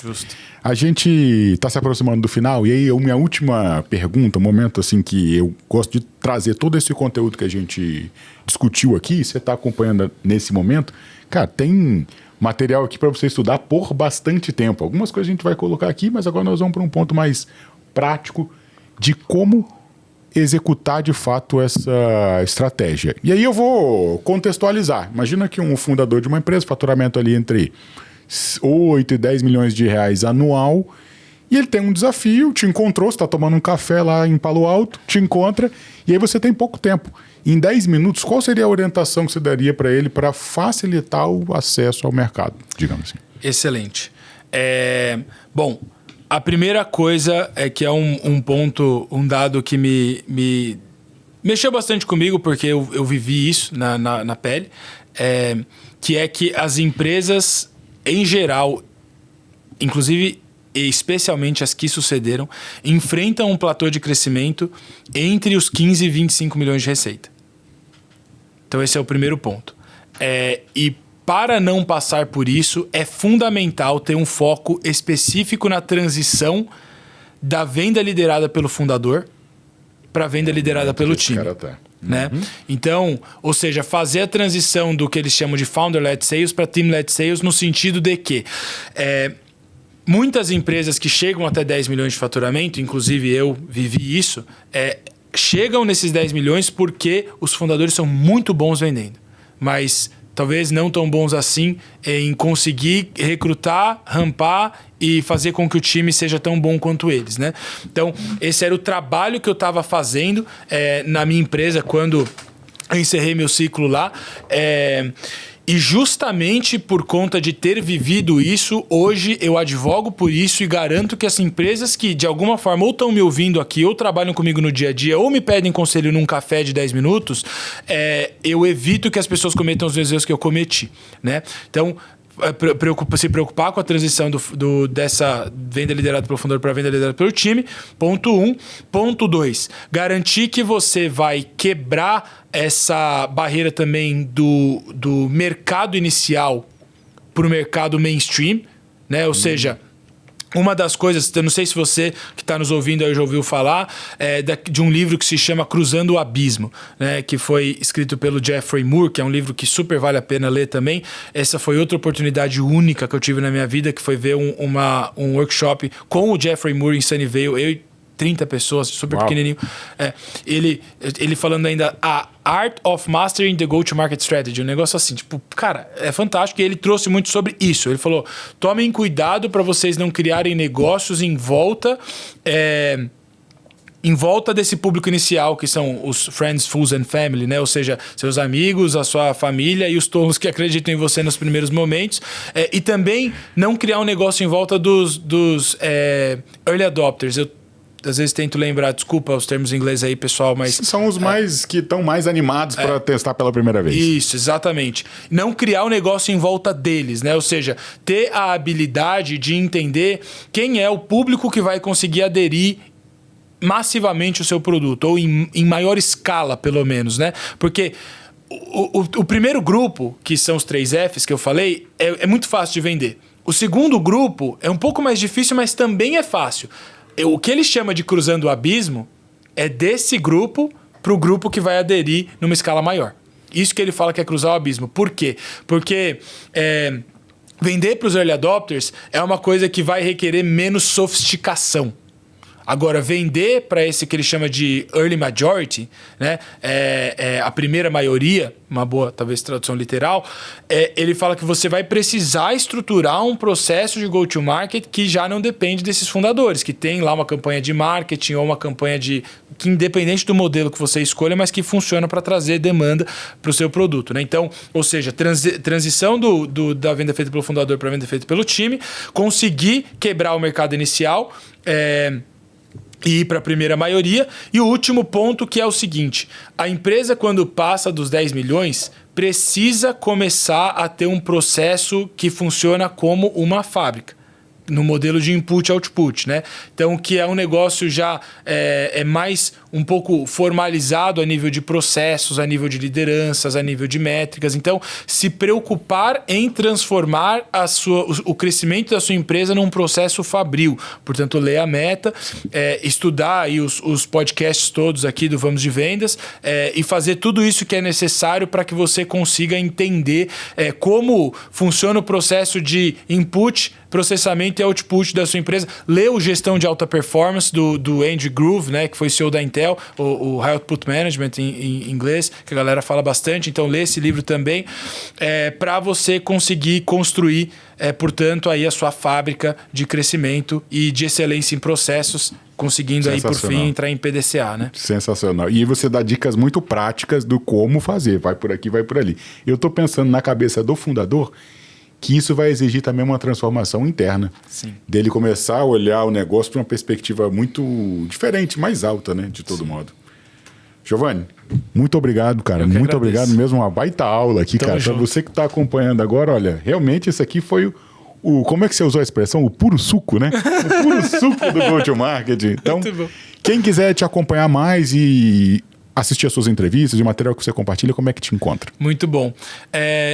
Justo. A gente está se aproximando do final, e aí a minha última pergunta, um momento assim que eu gosto de trazer todo esse conteúdo que a gente discutiu aqui, você está acompanhando nesse momento, cara, tem material aqui para você estudar por bastante tempo. Algumas coisas a gente vai colocar aqui, mas agora nós vamos para um ponto mais prático de como executar de fato essa estratégia. E aí eu vou contextualizar. Imagina que um fundador de uma empresa, faturamento ali entre 8 e 10 milhões de reais anual, e ele tem um desafio, te encontrou, você está tomando um café lá em Palo Alto, te encontra, e aí você tem pouco tempo. Em 10 minutos, qual seria a orientação que você daria para ele para facilitar o acesso ao mercado, digamos assim? Excelente. Bom, a primeira coisa é que é um ponto, um dado que me mexeu bastante comigo, porque eu vivi isso na pele, que é que as empresas em geral, inclusive e especialmente as que sucederam, enfrentam um platô de crescimento entre os 15 e 25 milhões de receita. Então esse é o primeiro ponto. E para não passar por isso, é fundamental ter um foco específico na transição da venda liderada pelo fundador para a venda liderada pelo time. Né? Então, ou seja, fazer a transição do que eles chamam de founder-led sales para team-led sales, no sentido de que muitas empresas que chegam até 10 milhões de faturamento, inclusive eu vivi isso, chegam nesses 10 milhões porque os fundadores são muito bons vendendo, mas talvez não tão bons assim em conseguir recrutar, rampar e fazer com que o time seja tão bom quanto eles, né? Então, esse era o trabalho que eu estava fazendo na minha empresa quando eu encerrei meu ciclo lá. E justamente por conta de ter vivido isso, hoje eu advogo por isso e garanto que as empresas que de alguma forma ou estão me ouvindo aqui, ou trabalham comigo no dia a dia, ou me pedem conselho num café de 10 minutos, eu evito que as pessoas cometam os mesmos erros que eu cometi, né? Então, se preocupar com a transição dessa venda liderada pelo fundador para venda liderada pelo time, ponto 1. Ponto 2, garantir que você vai quebrar essa barreira também do mercado inicial para o mercado mainstream, né? Ou seja, uma das coisas, eu não sei se você que está nos ouvindo aí já ouviu falar, de um livro que se chama Cruzando o Abismo, né? Que foi escrito pelo Jeffrey Moore, que é um livro que super vale a pena ler também. Essa foi outra oportunidade única que eu tive na minha vida, que foi ver um workshop com o Jeffrey Moore em Sunnyvale, eu e 30 pessoas, super pequenininho. Ele falando ainda a Art of Mastering the Go-to-Market Strategy, um negócio assim, tipo, cara, é fantástico, e ele trouxe muito sobre isso. Ele falou, tomem cuidado para vocês não criarem negócios em volta desse público inicial, que são os friends, fools and family, né? Ou seja, seus amigos, a sua família e os tolos que acreditam em você nos primeiros momentos. E também não criar um negócio em volta dos early adopters. Eu às vezes tento lembrar, desculpa os termos em inglês aí, pessoal, mas... São os mais que estão mais animados para testar pela primeira vez. Isso, exatamente. Não criar um negócio em volta deles, né? Ou seja, ter a habilidade de entender quem é o público que vai conseguir aderir massivamente o seu produto, ou em maior escala, pelo menos, né? Porque o primeiro grupo, que são os 3 Fs que eu falei, é muito fácil de vender. O segundo grupo é um pouco mais difícil, mas também é fácil. O que ele chama de cruzando o abismo é desse grupo para o grupo que vai aderir numa escala maior. Isso que ele fala que é cruzar o abismo. Por quê? Porque Vender para os early adopters é uma coisa que vai requerer menos sofisticação. Agora, vender para esse que ele chama de early majority, né? A primeira maioria, uma boa, talvez, tradução literal, ele fala que você vai precisar estruturar um processo de go-to-market que já não depende desses fundadores, que tem lá uma campanha de marketing ou uma campanha que independente do modelo que você escolha, mas que funciona para trazer demanda para o seu produto, né? Então, ou seja, transição da venda feita pelo fundador para a venda feita pelo time, conseguir quebrar o mercado inicial, e ir para a primeira maioria. E o último ponto, que é o seguinte: a empresa, quando passa dos 10 milhões, precisa começar a ter um processo que funciona como uma fábrica, no modelo de input-output, né? Então, que é um negócio já mais um pouco formalizado a nível de processos, a nível de lideranças, a nível de métricas. Então, se preocupar em transformar o crescimento da sua empresa num processo fabril. Portanto, ler a meta, estudar aí os podcasts todos aqui do Vamos de Vendas, e fazer tudo isso que é necessário para que você consiga entender como funciona o processo de input, processamento e output da sua empresa. Lê o Gestão de Alta Performance do Andy Grove, né, que foi CEO da Intel, o High Output Management em inglês, que a galera fala bastante. Então, lê esse livro também, para você conseguir construir, portanto, aí a sua fábrica de crescimento e de excelência em processos, conseguindo aí, por fim, entrar em PDCA, né? Sensacional. E você dá dicas muito práticas do como fazer. Vai por aqui, vai por ali. Eu estou pensando na cabeça do fundador que isso vai exigir também uma transformação interna. Sim. Dele começar a olhar o negócio para uma perspectiva muito diferente, mais alta, né? De todo modo. Giovanni, muito obrigado, cara. Muito obrigado mesmo. Uma baita aula aqui, cara. Para você que está acompanhando agora, olha, realmente isso aqui foi como é que você usou a expressão? O puro suco, né? O puro suco do go-to-market. Então, quem quiser te acompanhar mais e assistir as suas entrevistas, de material que você compartilha, como é que te encontra? Muito bom.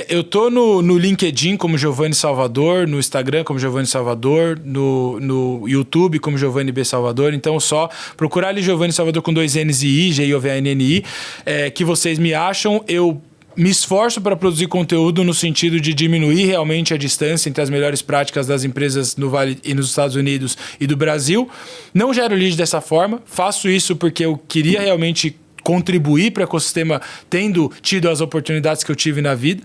Eu tô no LinkedIn como Giovanni Salvador, no Instagram como Giovanni Salvador, no YouTube como Giovanni B. Salvador. Então, só procurar ali Giovanni Salvador com 2 N's e I, Giovanni, que vocês me acham. Eu me esforço para produzir conteúdo no sentido de diminuir realmente a distância entre as melhores práticas das empresas no Vale e nos Estados Unidos e do Brasil. Não gero lead dessa forma. Faço isso porque eu queria realmente contribuir para o ecossistema, tendo tido as oportunidades que eu tive na vida.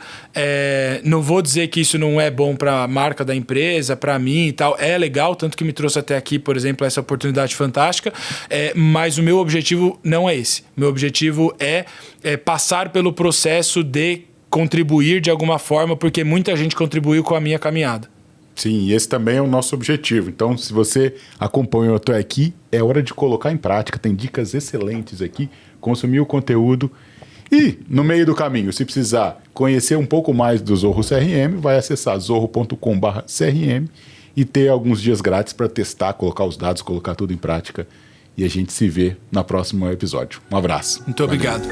Não vou dizer que isso não é bom para a marca da empresa, para mim e tal. É legal, tanto que me trouxe até aqui, por exemplo, essa oportunidade fantástica. Mas o meu objetivo não é esse. Meu objetivo é passar pelo processo de contribuir de alguma forma, porque muita gente contribuiu com a minha caminhada. Sim, e esse também é o nosso objetivo. Então, se você acompanhou até aqui, é hora de colocar em prática. Tem dicas excelentes aqui, consumir o conteúdo. E, no meio do caminho, se precisar conhecer um pouco mais do Zorro CRM, vai acessar zorro.com/CRM e ter alguns dias grátis para testar, colocar os dados, colocar tudo em prática. E a gente se vê no próximo episódio. Um abraço. Muito obrigado.